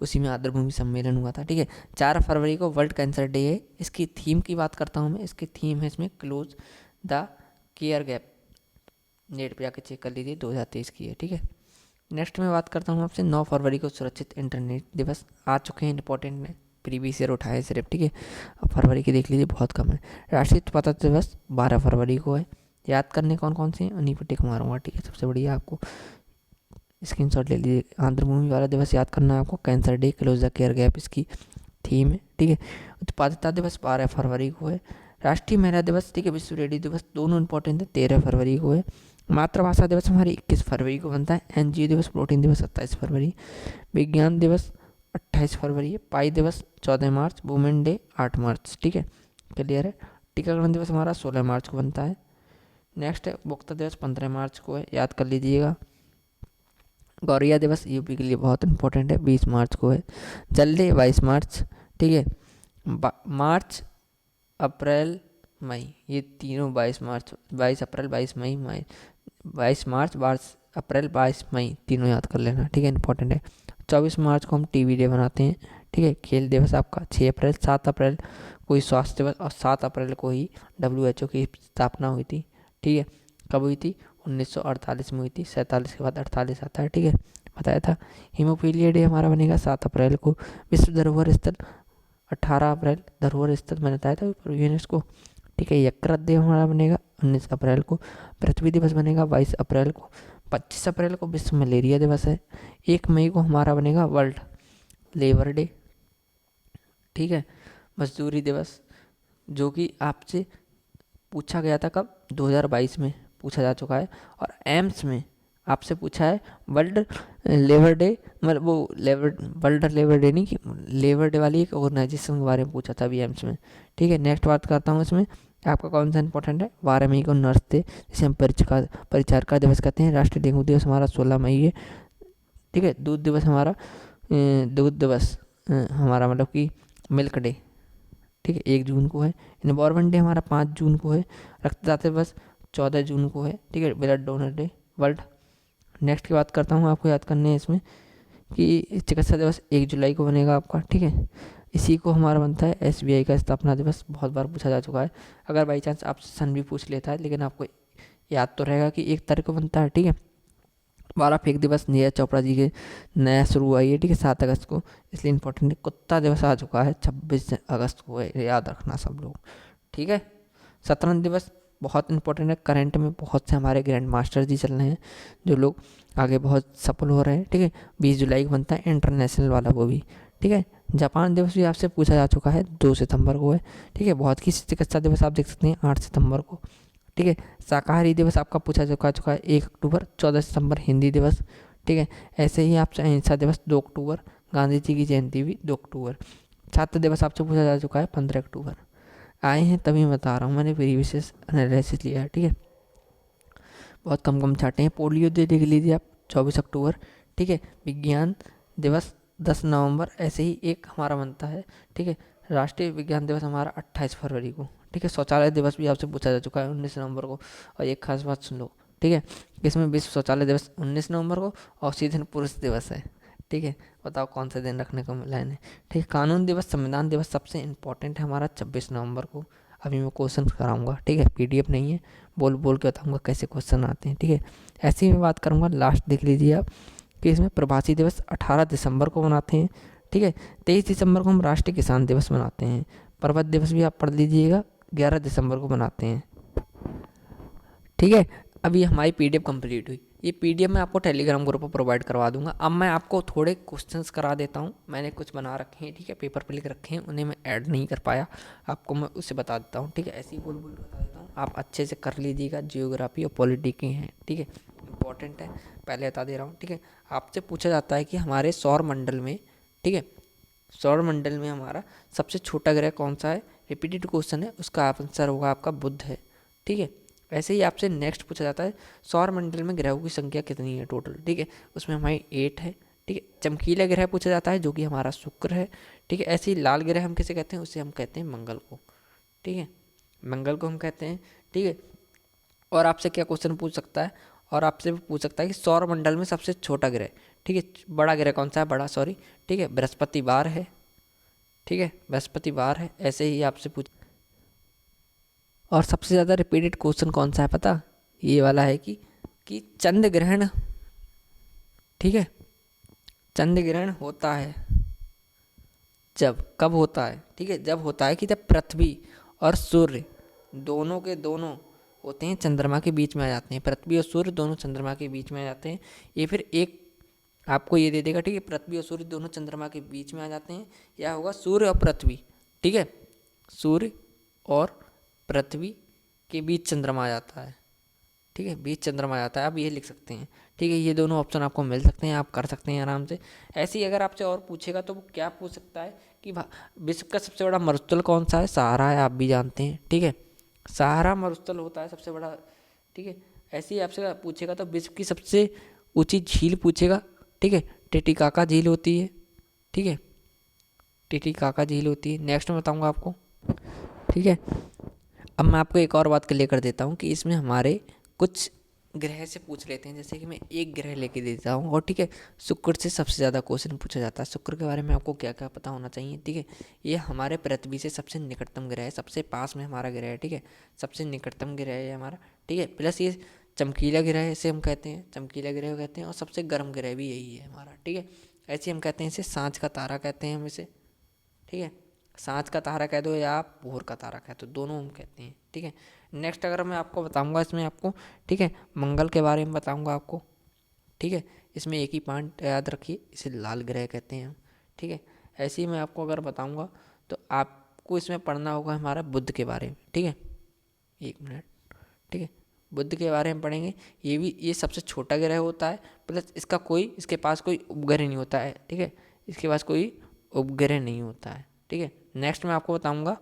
उसी में आर्द्रभूमि सम्मेलन हुआ था। ठीक है, 4 फरवरी को वर्ल्ड कैंसर डे है। इसकी थीम की बात करता हूँ मैं, इसकी थीम है इसमें close the care gap. Net पर जाके चेक कर लीजिए, 2023 की है। ठीक है, नेक्स्ट मैं बात करता हूँ आपसे 9 फरवरी को सुरक्षित इंटरनेट दिवस। आ चुके हैं, इंपॉर्टेंट है, प्रीवियस ईयर उठाए सिर्फ। ठीक है, अब फरवरी की देख लीजिए, बहुत कम है। राष्ट्रीय स्वतंत्रता दिवस 12 फरवरी को है। याद करने कौन कौन से हैं, उन्हीं पर टिक मारूंगा। ठीक है, सबसे बढ़िया आपको स्क्रीनशॉट ले लीजिए। आंध्रभूमि वाला दिवस याद करना है आपको। Cancer day, close the care gap इसकी थीम है। ठीक है, उत्पादकता दिवस 12 फरवरी को है। राष्ट्रीय महिला दिवस, ठीक है, विश्व रेडियो दिवस, दोनों इंपॉर्टेंट है, 13 फरवरी को है। मातृभाषा दिवस हमारी 21 फरवरी को बनता है। एनजीओ दिवस, प्रोटीन दिवस 27 फरवरी। विज्ञान दिवस 28 फरवरी है। पाई दिवस 14 मार्च। वुमेन डे 8 मार्च। ठीक है, क्लियर है। टीकाकरण दिवस हमारा 16 मार्च को बनता है। नेक्स्ट है उपभोक्ता दिवस 15 मार्च को है, याद कर लीजिएगा। गौरिया दिवस यूपी के लिए बहुत इंपॉर्टेंट है, 20 मार्च को है। जल डे 22 मार्च। ठीक है, मार्च अप्रैल मई, ये तीनों 22 मार्च, 22 अप्रैल 22 मई, 22 मार्च 22 अप्रैल 22 मई, तीनों याद कर लेना। ठीक है, इंपॉर्टेंट है। 24 मार्च को हम टीवी डे बनाते हैं। ठीक है, खेल दिवस आपका 6 अप्रैल। 7 अप्रैल को ही स्वास्थ्य दिवस, और 7 अप्रैल को ही WHO की स्थापना हुई थी। ठीक है, कब हुई थी, 1948 में हुई थी। 47 के बाद 48 आता है। ठीक है, बताया था। हीमोफीलिया डे हमारा बनेगा 7 अप्रैल को। विश्व धरोहर स्थल 18 अप्रैल, धरोहर स्थल मैंने बताया था ऊपर, यूनेस्को। ठीक है, यकृत दिवस हमारा बनेगा 19 अप्रैल को। पृथ्वी दिवस बनेगा 22 अप्रैल को। 25 अप्रैल को विश्व मलेरिया दिवस है। 1 मई को हमारा बनेगा वर्ल्ड लेबर डे। ठीक है, मजदूरी दिवस, जो कि आपसे पूछा गया था कब, 2022 में पूछा जा चुका है। और एम्स में आपसे पूछा है वर्ल्ड लेबर डे, मतलब वो लेबर, वर्ल्ड लेबर डे नहीं, लेबर डे वाली एक ऑर्गेनाइजेशन के बारे में पूछा था अभी एम्स में। ठीक है, नेक्स्ट बात करता हूँ इसमें आपका कौन सा इंपॉर्टेंट है। 12 मई को नर्स डे, जिसे हम परिचारिका दिवस कहते हैं। राष्ट्रीय डेंगू दिवस हमारा 16 मई है। ठीक है, दूध दिवस हमारा, दूध दिवस हमारा मतलब कि मिल्क डे, ठीक है, 1 जून को है। इन्वायरमेंट डे हमारा 5 जून को है। रक्तदाता दिवस 14 जून को है। ठीक है, blood donor day world. Next की बात करता हूँ, आपको याद करने हैं इसमें कि चिकित्सा दिवस 1 जुलाई को बनेगा आपका। ठीक है, इसी को हमारा बनता है SBI का स्थापना दिवस, बहुत बार पूछा जा चुका है। अगर बाई चांस आपसे सन भी पूछ लेता है, लेकिन आपको याद तो रहेगा कि 1 तारीख को बनता है। ठीक है, वाला फेंक दिवस नीरज चोपड़ा जी के नया शुरू हुआ है। ठीक है, 7 अगस्त को, इसलिए इंपॉर्टेंट है। कुत्ता दिवस आ चुका है, 26 अगस्त को है, याद रखना सब लोग। ठीक है, शतरंज दिवस बहुत इंपॉर्टेंट है। करंट में बहुत से हमारे ग्रैंड मास्टर जी चल रहे हैं, जो लोग आगे बहुत सफल हो रहे हैं। ठीक है, 20 जुलाई को बनता है इंटरनेशनल वाला, वो भी। ठीक है, जापान दिवस भी आपसे पूछा जा चुका है, 2 सितंबर को है। ठीक है, बहुत की चिकित्सा दिवस आप देख सकते हैं 8 सितंबर को। ठीक है, शाकाहारी दिवस आपका पूछा चुका है 1 अक्टूबर। 14 सितंबर हिंदी दिवस। ठीक है, ऐसे ही आपसे अहिंसा दिवस 2 अक्टूबर। गांधी जी की जयंती भी 2 अक्टूबर। छात्र दिवस आपसे पूछा जा चुका है 15 अक्टूबर। आए हैं तभी बता रहा हूँ, मैंने प्रीवियस एनालिसिस लिया है। ठीक है, बहुत कम कम छाटे हैं। पोलियो डे देख लीजिए आप, 24 अक्टूबर। ठीक है, विज्ञान दिवस 10 नवंबर, ऐसे ही एक हमारा बनता है। ठीक है, राष्ट्रीय विज्ञान दिवस हमारा 28 फरवरी को, ठीक है। शौचालय दिवस भी आपसे पूछा जा चुका है 19 नवंबर को। और एक खास बात सुन लो, ठीक है, इसमें विश्व शौचालय दिवस 19 नवंबर को और उसी दिन पुरुष दिवस है, ठीक है। बताओ कौन सा दिन रखने को मिला है इन्हें, ठीक है। कानून दिवस, संविधान दिवस सबसे इम्पोर्टेंट है हमारा 26 नवंबर को। अभी मैं क्वेश्चन कराऊंगा, ठीक है, पीडीएफ नहीं है, बोल बोल के बताऊंगा कैसे क्वेश्चन आते हैं, ठीक है। ऐसे ही मैं बात करूंगा, लास्ट देख लीजिए आप कि इसमें प्रवासी दिवस 18 दिसंबर को मनाते हैं, ठीक है। 23 दिसंबर को हम राष्ट्रीय किसान दिवस मनाते हैं। पर्वत दिवस भी आप पढ़ लीजिएगा, 11 दिसंबर को मनाते हैं, ठीक है। अभी हमारी पीडीएफ कंप्लीट हुई, ये पीडीएफ मैं आपको टेलीग्राम ग्रुप पर प्रोवाइड करवा दूंगा। अब मैं आपको थोड़े क्वेश्चंस करा देता हूँ, मैंने कुछ बना रखे हैं, ठीक है, पेपर पे लिख रखे हैं, उन्हें मैं ऐड नहीं कर पाया, आपको मैं उसे बता देता हूँ, ठीक है। ऐसे ही बोल बोल बता देता हूँ, आप अच्छे से कर लीजिएगा। जियोग्राफी और पॉलिटी के हैं, ठीक है, इंपॉर्टेंट है, पहले बता दे रहा हूँ, ठीक है। आपसे पूछा जाता है कि हमारे सौर मंडल में, ठीक है, सौर मंडल में हमारा सबसे छोटा ग्रह कौन सा है, रिपीटेड क्वेश्चन है, उसका आंसर होगा आपका बुध है, ठीक है। ऐसे ही आपसे नेक्स्ट पूछा जाता है सौर मंडल में ग्रहों की संख्या कितनी है टोटल, ठीक है, उसमें हमारी 8 है, ठीक है। चमकीला ग्रह पूछा जाता है जो कि हमारा शुक्र है, ठीक है। ऐसे ही लाल ग्रह हम किसे कहते हैं, उसे हम कहते हैं मंगल को, ठीक है, मंगल को हम कहते हैं, ठीक है। और आपसे क्या क्वेश्चन पूछ सकता है, और आपसे पूछ सकता है कि सौर मंडल में सबसे छोटा ग्रह, ठीक है, बड़ा ग्रह कौन सा है, बड़ा सॉरी, ठीक है, बृहस्पतिवार है, ठीक है, बृहस्पतिवार है। ऐसे ही आपसे पूछ, और सबसे ज़्यादा रिपीटेड क्वेश्चन कौन सा है पता, ये वाला है कि चंद्र ग्रहण, ठीक है, चंद्र ग्रहण होता है जब, कब होता है, ठीक है, जब होता है कि जब पृथ्वी और सूर्य दोनों के दोनों होते हैं चंद्रमा के बीच में आ जाते हैं, पृथ्वी और सूर्य दोनों चंद्रमा के बीच में आ जाते हैं। ये फिर एक आपको ये दे देगा, ठीक है, पृथ्वी और सूर्य दोनों चंद्रमा के बीच में आ जाते हैं, या होगा सूर्य और पृथ्वी, ठीक है, सूर्य और पृथ्वी के बीच चंद्रमा आ जाता है, ठीक है, बीच चंद्रमा आ जाता है, आप ये लिख सकते हैं, ठीक है। ये दोनों ऑप्शन आपको मिल सकते हैं, आप कर सकते हैं आराम से। ऐसे ही अगर आपसे और पूछेगा तो वो क्या पूछ सकता है कि विश्व का सबसे बड़ा मरुस्थल कौन सा है, सहारा है, आप भी जानते हैं, ठीक है, सहारा मरुस्थल होता है सबसे बड़ा, ठीक है। ऐसे ही आपसे पूछेगा तो विश्व की सबसे ऊंची झील पूछेगा, ठीक है, टिटिकाका झील होती है, ठीक है, टिटिकाका झील होती है। नेक्स्ट मैं बताऊंगा आपको, ठीक है। अब मैं आपको एक और बात क्लियर कर देता हूँ कि इसमें हमारे कुछ ग्रह से पूछ लेते हैं, जैसे कि मैं एक ग्रह लेके देता हूँ, और ठीक है, शुक्र से सबसे ज़्यादा क्वेश्चन पूछा जाता है। शुक्र के बारे में आपको क्या क्या पता होना चाहिए, ठीक है। ये हमारे पृथ्वी से सबसे निकटतम ग्रह है, सबसे पास में हमारा ग्रह है, ठीक है, सबसे निकटतम ग्रह है हमारा, ठीक है। प्लस ये चमकीला ग्रह इसे हम कहते हैं, चमकीला ग्रह कहते हैं, और सबसे गर्म ग्रह भी यही है हमारा, ठीक है। ऐसे हम कहते हैं इसे सांझ का तारा कहते हैं हम इसे, ठीक है, सांझ का तारा कह दो या आप भोर का तारा कह दो, दोनों हम कहते हैं, ठीक है। नेक्स्ट अगर मैं आपको बताऊंगा इसमें आपको, ठीक है, मंगल के बारे में बताऊंगा आपको, ठीक है। इसमें एक ही पॉइंट याद रखिए, इसे लाल ग्रह कहते हैं हम, ठीक है। ऐसे ही मैं आपको अगर बताऊंगा तो आपको इसमें पढ़ना होगा हमारा बुध के बारे में, ठीक है, एक मिनट, ठीक है, बुध के बारे में पढ़ेंगे। ये भी, ये सबसे छोटा ग्रह होता है, प्लस इसके पास कोई उपग्रह नहीं होता है, ठीक है, इसके पास कोई उपग्रह नहीं होता है, ठीक है। नेक्स्ट मैं आपको बताऊंगा,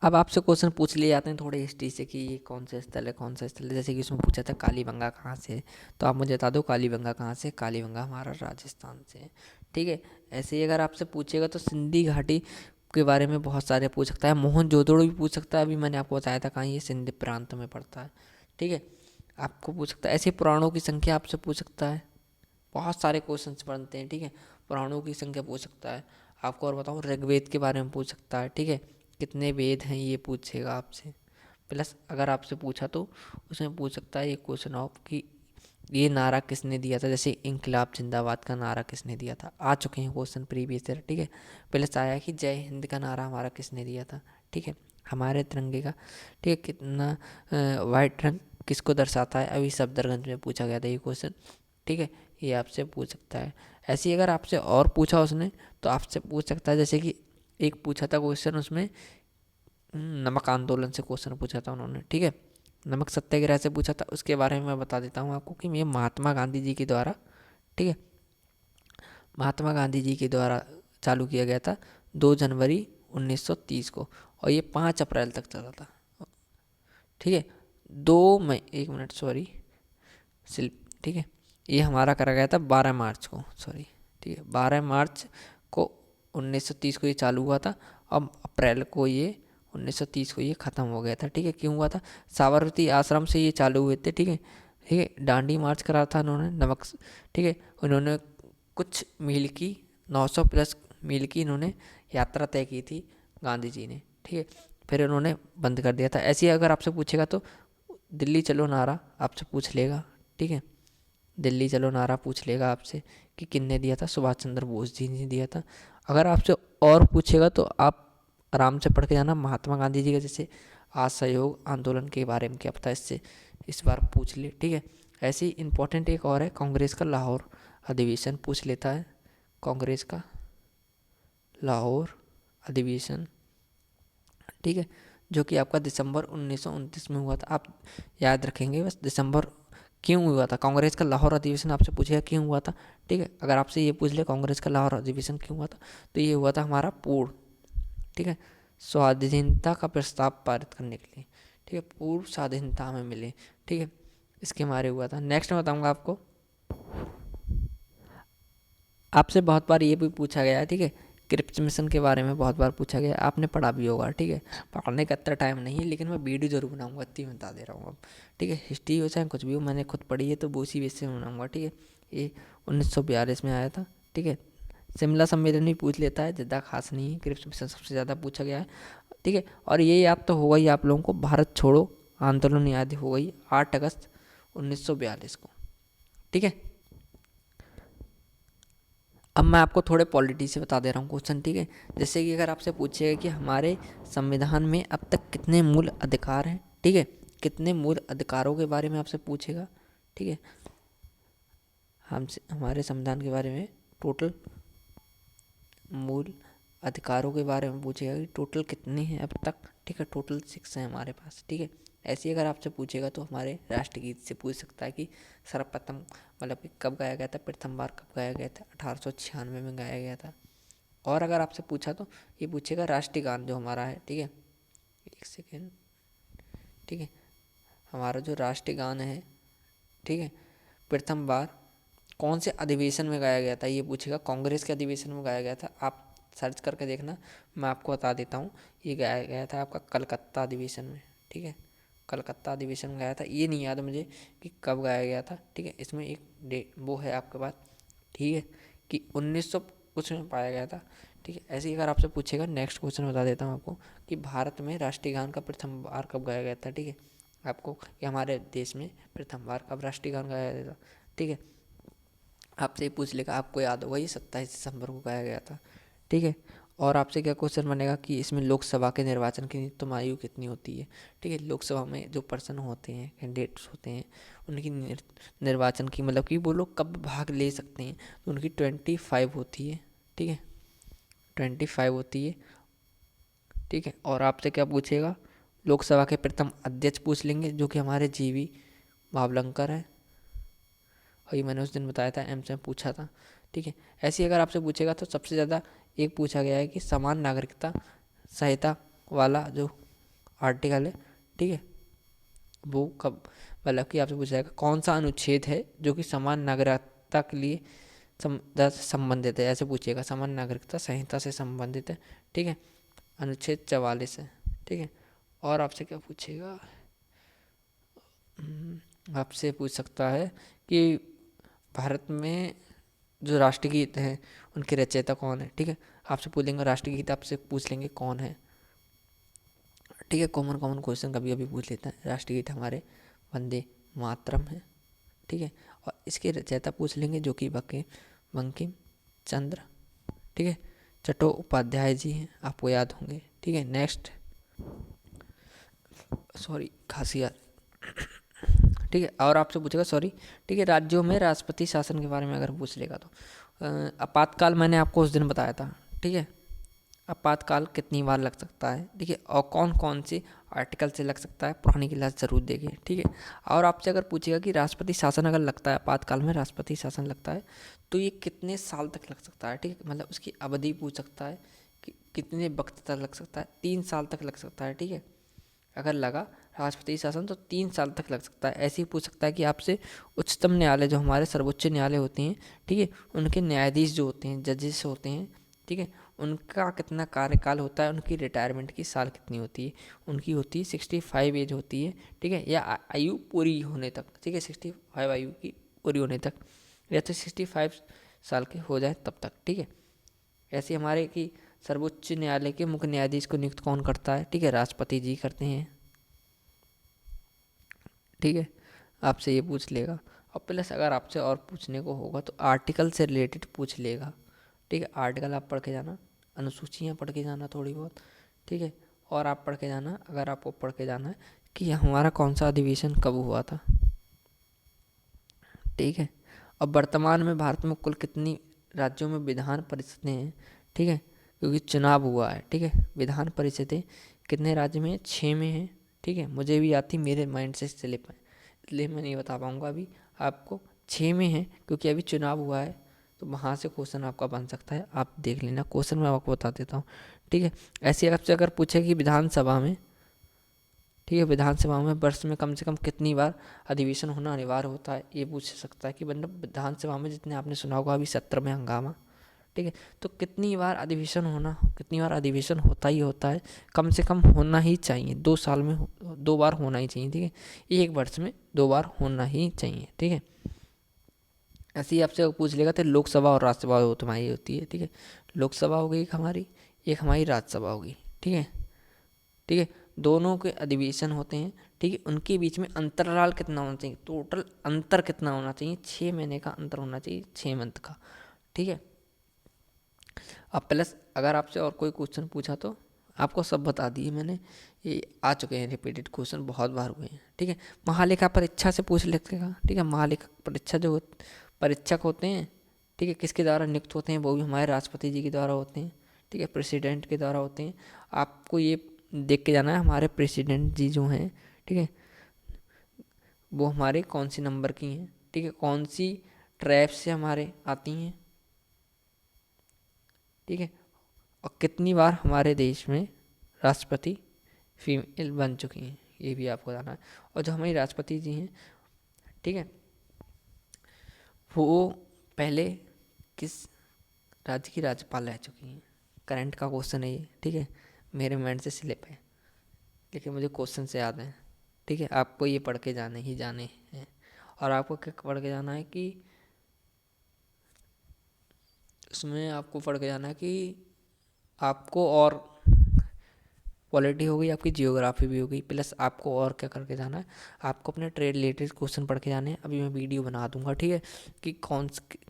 अब आपसे क्वेश्चन पूछ लिए जाते हैं थोड़े हिस्ट्री से कि ये कौन सा स्थल है, कौन सा स्थल है, जैसे कि उसमें पूछा था कालीबंगा कहाँ से है, तो आप मुझे बता दो कालीबंगा कहाँ से, कालीबंगा हमारा राजस्थान से है, ठीक है। ऐसे ही अगर आपसे पूछेगा तो सिंधी घाटी के बारे में बहुत सारे पूछ सकता है, मोहनजोदड़ो भी पूछ सकता है, अभी मैंने आपको बताया था कहाँ, ये सिंध प्रांत में पड़ता है, ठीक है, आपको पूछ सकता है। ऐसे पुराणों की संख्या आपसे पूछ सकता है, बहुत सारे क्वेश्चन बनते हैं, ठीक है, पुराणों की संख्या पूछ सकता है आपको। और बताऊँ ऋग्वेद के बारे में पूछ सकता है, ठीक है, कितने वेद हैं ये पूछेगा आपसे। प्लस अगर आपसे पूछा तो उसमें पूछ सकता है ये क्वेश्चन ऑफ कि ये नारा किसने दिया था, जैसे इंकलाब जिंदाबाद का नारा किसने दिया था, आ चुके हैं क्वेश्चन प्रीवियस ईयर, ठीक है। प्लस आया कि जय हिंद का नारा हमारा किसने दिया था, ठीक है, हमारे तिरंगे का, ठीक है, कितना वाइट रंग किसको दर्शाता है, अभी सफदरगंज में पूछा गया था ये क्वेश्चन, ठीक है, ये आपसे पूछ सकता है। ऐसे ही अगर आपसे और पूछा उसने तो आपसे पूछ सकता है, जैसे कि एक पूछा था क्वेश्चन उसमें नमक आंदोलन से क्वेश्चन पूछा था उन्होंने, ठीक है, नमक सत्याग्रह से पूछा था, उसके बारे में मैं बता देता हूँ आपको कि ये महात्मा गांधी जी के द्वारा, ठीक है, महात्मा गांधी जी के द्वारा चालू किया गया था 2 जनवरी 1930 को, और ये 5 अप्रैल तक चला था, ठीक है, 2 मई, एक मिनट सॉरी, ठीक है, ये हमारा करा गया था 12 मार्च को, सॉरी, ठीक है, 12 मार्च को 1930 को ये चालू हुआ था। अब अप्रैल को ये 1930 को ये ख़त्म हो गया था। ठीक है, क्यों हुआ था? साबरमती आश्रम से ये चालू हुए थे। ठीक है, ठीक है, दांडी मार्च करा था उन्होंने नमक। ठीक है, उन्होंने कुछ मील की 900 प्लस मील की इन्होंने यात्रा तय की थी गांधी जी ने। ठीक है, फिर उन्होंने बंद कर दिया था। ऐसे ही अगर आपसे पूछेगा तो दिल्ली चलो नारा आपसे पूछ लेगा। ठीक है, दिल्ली चलो नारा पूछ लेगा आपसे कि किसने दिया था? सुभाष चंद्र बोस जी ने दिया था। अगर आपसे और पूछेगा तो आप आराम से पढ़ के जाना महात्मा गांधी जी का, जैसे असहयोग आंदोलन के बारे में क्या पता, इससे इस बार पूछ ले। ठीक है, ऐसे ही इम्पोर्टेंट एक और है, कांग्रेस का लाहौर अधिवेशन पूछ लेता है। कांग्रेस का लाहौर अधिवेशन, ठीक है, जो कि आपका दिसंबर 1929 में हुआ था। आप याद रखेंगे बस दिसंबर क्यों हुआ था। कांग्रेस का लाहौर अधिवेशन आपसे पूछेगा क्यों हुआ था। ठीक है, अगर आपसे ये पूछ ले कांग्रेस का लाहौर अधिवेशन क्यों हुआ था, तो ये हुआ था हमारा पूर्ण, ठीक है, स्वाधीनता का प्रस्ताव पारित करने के लिए। ठीक है, पूर्ण स्वाधीनता हमें मिले। ठीक है, इसके मारे हुआ था। नेक्स्ट मैं बताऊंगा आपको, आपसे बहुत बार ये भी पूछा गया है। ठीक है, क्रिप्स मिशन के बारे में बहुत बार पूछा गया है, आपने पढ़ा भी होगा। ठीक है, पढ़ने का इतना टाइम नहीं है, लेकिन मैं वीडियो जरूर बनाऊंगा, इतनी बता दे रहा हूँ अब। ठीक है, हिस्ट्री हो चाहे कुछ भी हो, मैंने खुद पढ़ी है तो वो उसी बेस से बनाऊंगा। ठीक है, ये 1942 में आया था। ठीक है, शिमला सम्मेलन भी पूछ लेता है, ज़्यादा खास नहीं है। क्रिप्स मिशन सबसे ज़्यादा पूछा गया है। ठीक है, और ये याद तो होगा ही आप लोगों को, भारत छोड़ो आंदोलन याद हो गई 8 अगस्त 1942 को। ठीक है, अब मैं आपको थोड़े पॉलिटी से बता दे रहा हूँ क्वेश्चन। ठीक है, जैसे कि अगर आपसे पूछेगा कि हमारे संविधान में अब तक कितने मूल अधिकार हैं। ठीक है, कितने मूल अधिकारों के बारे में आपसे पूछेगा। ठीक है, हमसे हमारे संविधान के बारे में टोटल मूल अधिकारों के बारे में पूछेगा कि टोटल कितने हैं अब तक। ठीक है, टोटल 6 हैं हमारे पास। ठीक है, ऐसे ही अगर आपसे पूछेगा तो हमारे राष्ट्रगीत से पूछ सकता है कि सर्वप्रथम मतलब कि कब गाया गया था, प्रथम बार कब गाया गया था, 1896 में गाया गया था। और अगर आपसे पूछा तो ये पूछेगा राष्ट्रीय गान जो हमारा है। ठीक है, एक सेकेंड। ठीक है, हमारा जो राष्ट्रीय गान है, ठीक है, प्रथम बार कौन से अधिवेशन में गाया गया था, ये पूछेगा। कांग्रेस के अधिवेशन में गाया गया था। आप सर्च करके देखना, मैं आपको बता देता हूँ। ये गाया गया था आपका कलकत्ता अधिवेशन में। ठीक है, कलकत्ता अधिवेशन में गाया था। ये नहीं याद मुझे कि कब गाया गया था। ठीक है, इसमें एक डे वो है आपके पास। ठीक है, कि 1900 कुछ में पाया गया था। ठीक है, ऐसे ही अगर आपसे पूछेगा, नेक्स्ट क्वेश्चन बता देता हूँ आपको कि भारत में राष्ट्रीय गान का प्रथम बार कब गाया गया था। ठीक है, आपको कि हमारे देश में प्रथम बार कब राष्ट्रीय गान गाया गया था। ठीक है, आपसे ये पूछ लेगा, आपको याद होगा ये 27 दिसंबर को गाया गया था। ठीक है, और आपसे क्या क्वेश्चन बनेगा कि इसमें लोकसभा के निर्वाचन की न्यूनतम आयु कितनी होती है। ठीक है, लोकसभा में जो पर्सन होते हैं, कैंडिडेट्स होते हैं, उनकी निर्वाचन की मतलब कि वो लोग कब भाग ले सकते हैं, तो उनकी 25 होती है। ठीक है, 25 होती है। ठीक है, और आपसे क्या पूछेगा, लोकसभा के प्रथम अध्यक्ष पूछ लेंगे जो कि हमारे जीवी भावलंकर है। और ये मैंने उस दिन बताया था, एम से पूछा था। ठीक है, ऐसे ही अगर आपसे पूछेगा तो सबसे ज़्यादा एक पूछा गया है कि समान नागरिकता संहिता वाला जो आर्टिकल है, ठीक है, वो कब मतलब कि आपसे पूछा जाएगा कौन सा अनुच्छेद है जो कि समान नागरिकता के लिए संबंधित है। ऐसे पूछिएगा, समान नागरिकता संहिता से संबंधित है। ठीक है, अनुच्छेद 44 है। ठीक है, और आपसे क्या पूछेगा, आपसे पूछ सकता है कि भारत में जो राष्ट्रगीत हैं उनके रचयिता कौन है। ठीक है, आपसे पूछेंगे राष्ट्रगीत, आपसे पूछ लेंगे कौन है। ठीक है, कॉमन कॉमन क्वेश्चन कभी कभी पूछ लेता है। राष्ट्रगीत हमारे वंदे मातरम है। ठीक है, और इसके रचयिता पूछ लेंगे जो कि बंकिम चंद्र, ठीक है, चट्टोपाध्याय जी हैं, आपको याद होंगे। ठीक है, नेक्स्ट, सॉरी खांसी यार। ठीक है, और आपसे पूछेगा सॉरी, ठीक है, राज्यों में राष्ट्रपति शासन के बारे में अगर पूछ लेगा तो आपातकाल मैंने आपको उस दिन बताया था। ठीक है, आपातकाल कितनी बार लग सकता है। ठीक है, और कौन कौन से आर्टिकल से लग सकता है, पुरानी क्लास जरूर देखें। ठीक है, और आपसे अगर पूछेगा कि राष्ट्रपति शासन अगर लगता है, आपातकाल में राष्ट्रपति शासन लगता है तो ये कितने साल तक लग सकता है। ठीक है, मतलब उसकी अवधि पूछ सकता है कि कितने वक्त तक लग सकता है, 3 साल तक लग सकता है। ठीक है, अगर लगा राष्ट्रपति शासन तो 3 साल तक लग सकता है। ऐसे ही पूछ सकता है कि आपसे उच्चतम न्यायालय जो हमारे सर्वोच्च न्यायालय होते हैं, ठीक है, उनके न्यायाधीश जो होते हैं, जजेस होते हैं, ठीक है, उनका कितना कार्यकाल होता है, उनकी रिटायरमेंट की साल कितनी होती है, उनकी होती है 65 एज होती है, ठीक है, या आयु पूरी होने तक, ठीक है, 65 आयु की पूरी होने तक, या तो 65 साल के हो जाए तब तक, ठीक है। ऐसे हमारे कि सर्वोच्च न्यायालय के मुख्य न्यायाधीश को नियुक्त कौन करता है, ठीक है, राष्ट्रपति जी करते हैं, ठीक है। आपसे ये पूछ लेगा, और प्लस अगर आपसे और पूछने को होगा तो आर्टिकल से रिलेटेड पूछ लेगा, ठीक है। आर्टिकल आप पढ़ के जाना, अनुसूचियाँ पढ़ के जाना थोड़ी बहुत, ठीक है। और आप पढ़ के जाना, अगर आपको पढ़ के जाना है कि हमारा कौन सा अधिवेशन कब हुआ था, ठीक है। अब वर्तमान में भारत में कुल कितनी राज्यों में विधान परिषदें हैं, ठीक है, क्योंकि चुनाव हुआ है, ठीक है। विधान परिषदें कितने राज्य में, 6 में है, ठीक है। मुझे भी आती, मेरे माइंड से स्लिप है, इसलिए मैं नहीं बता पाऊँगा अभी आपको। 6 में है क्योंकि अभी चुनाव हुआ है, तो वहाँ से क्वेश्चन आपका बन सकता है, आप देख लेना। क्वेश्चन मैं आपको बता देता हूँ, ठीक है। ऐसे आपसे अगर पूछे कि विधानसभा में, ठीक है, विधानसभा में वर्ष में कम से कम कितनी बार अधिवेशन होना अनिवार्य होता है, ये पूछ सकता है कि मतलब विधानसभा में, जितने आपने सुना होगा अभी सत्र में हंगामा, ठीक है, तो कितनी बार अधिवेशन होना, कितनी बार अधिवेशन होता ही होता है, कम से कम होना ही चाहिए, 2 साल में 2 बार होना ही चाहिए, ठीक है, एक वर्ष में 2 बार होना ही चाहिए, ठीक है। ऐसे ही आपसे पूछ लेगा तो लोकसभा और राज्यसभा हो तुम्हारी होती है, ठीक है। लोकसभा हो गई एक हमारी राज्यसभा होगी, ठीक है, ठीक है। दोनों के अधिवेशन होते हैं, ठीक है। उनके बीच में अंतराल कितना होना चाहिए, टोटल अंतर कितना होना चाहिए, 6 महीने का अंतर होना चाहिए, 6 मंथ का, ठीक है। अब प्लस अगर आपसे और कोई क्वेश्चन पूछा तो आपको सब बता दिए मैंने, ये आ चुके हैं, रिपीटेड क्वेश्चन बहुत बार हुए हैं, ठीक है। महालेखा परीक्षा से पूछ लेगा, ठीक है। महालेखा परीक्षा जो परीक्षक होते हैं, ठीक है, किसके द्वारा नियुक्त होते हैं, वो भी हमारे राष्ट्रपति जी के द्वारा होते हैं, ठीक है, प्रेसिडेंट के द्वारा होते हैं। आपको ये देख के जाना है हमारे प्रेसिडेंट जी जो हैं, ठीक है, वो हमारे कौन सी नंबर की हैं, ठीक है, कौन सी ट्रैब से हमारे आती हैं, ठीक है, और कितनी बार हमारे देश में राष्ट्रपति फीमेल बन चुकी हैं, ये भी आपको जाना है। और जो हमारी राष्ट्रपति जी हैं, ठीक है, वो पहले किस राज्य की राज्यपाल रह चुकी हैं, करंट का क्वेश्चन है ये, ठीक है। मेरे माइंड से स्लिप है, लेकिन मुझे क्वेश्चन से याद है, ठीक है। आपको ये पढ़ के जाने ही जाने हैं। और आपको क्या पढ़ के जाना है कि उसमें आपको पढ़ के जाना है कि आपको और पॉलिटी हो गई, आपकी जियोग्राफी भी हो गई, प्लस आपको और क्या करके जाना है, आपको अपने ट्रेड रिलेटेड क्वेश्चन पढ़ के जाने हैं। अभी मैं वीडियो बना दूंगा, ठीक है, कि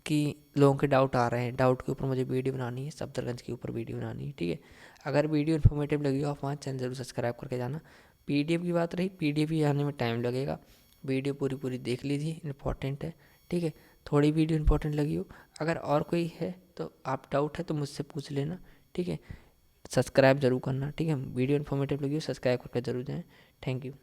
कि लोगों के डाउट आ रहे हैं, डाउट के ऊपर मुझे वीडियो बनानी है, सफदरगंज के ऊपर वीडियो बनानी है, ठीक है। अगर वीडियो इन्फॉर्मेटिव लगी हो आप वहाँ चैनल जरूर सब्सक्राइब करके जाना। PDF की बात रही, PDF भी आने में टाइम लगेगा, वीडियो पूरी पूरी देख लीजिए, इंपॉर्टेंट है, ठीक है। थोड़ी वीडियो इंपॉर्टेंट लगी हो, अगर और कोई है तो आप डाउट है तो मुझसे पूछ लेना, ठीक है। सब्सक्राइब जरूर करना, ठीक है। वीडियो इन्फॉर्मेटिव लगी हो सब्सक्राइब करके जरूर जाएं। Thank you.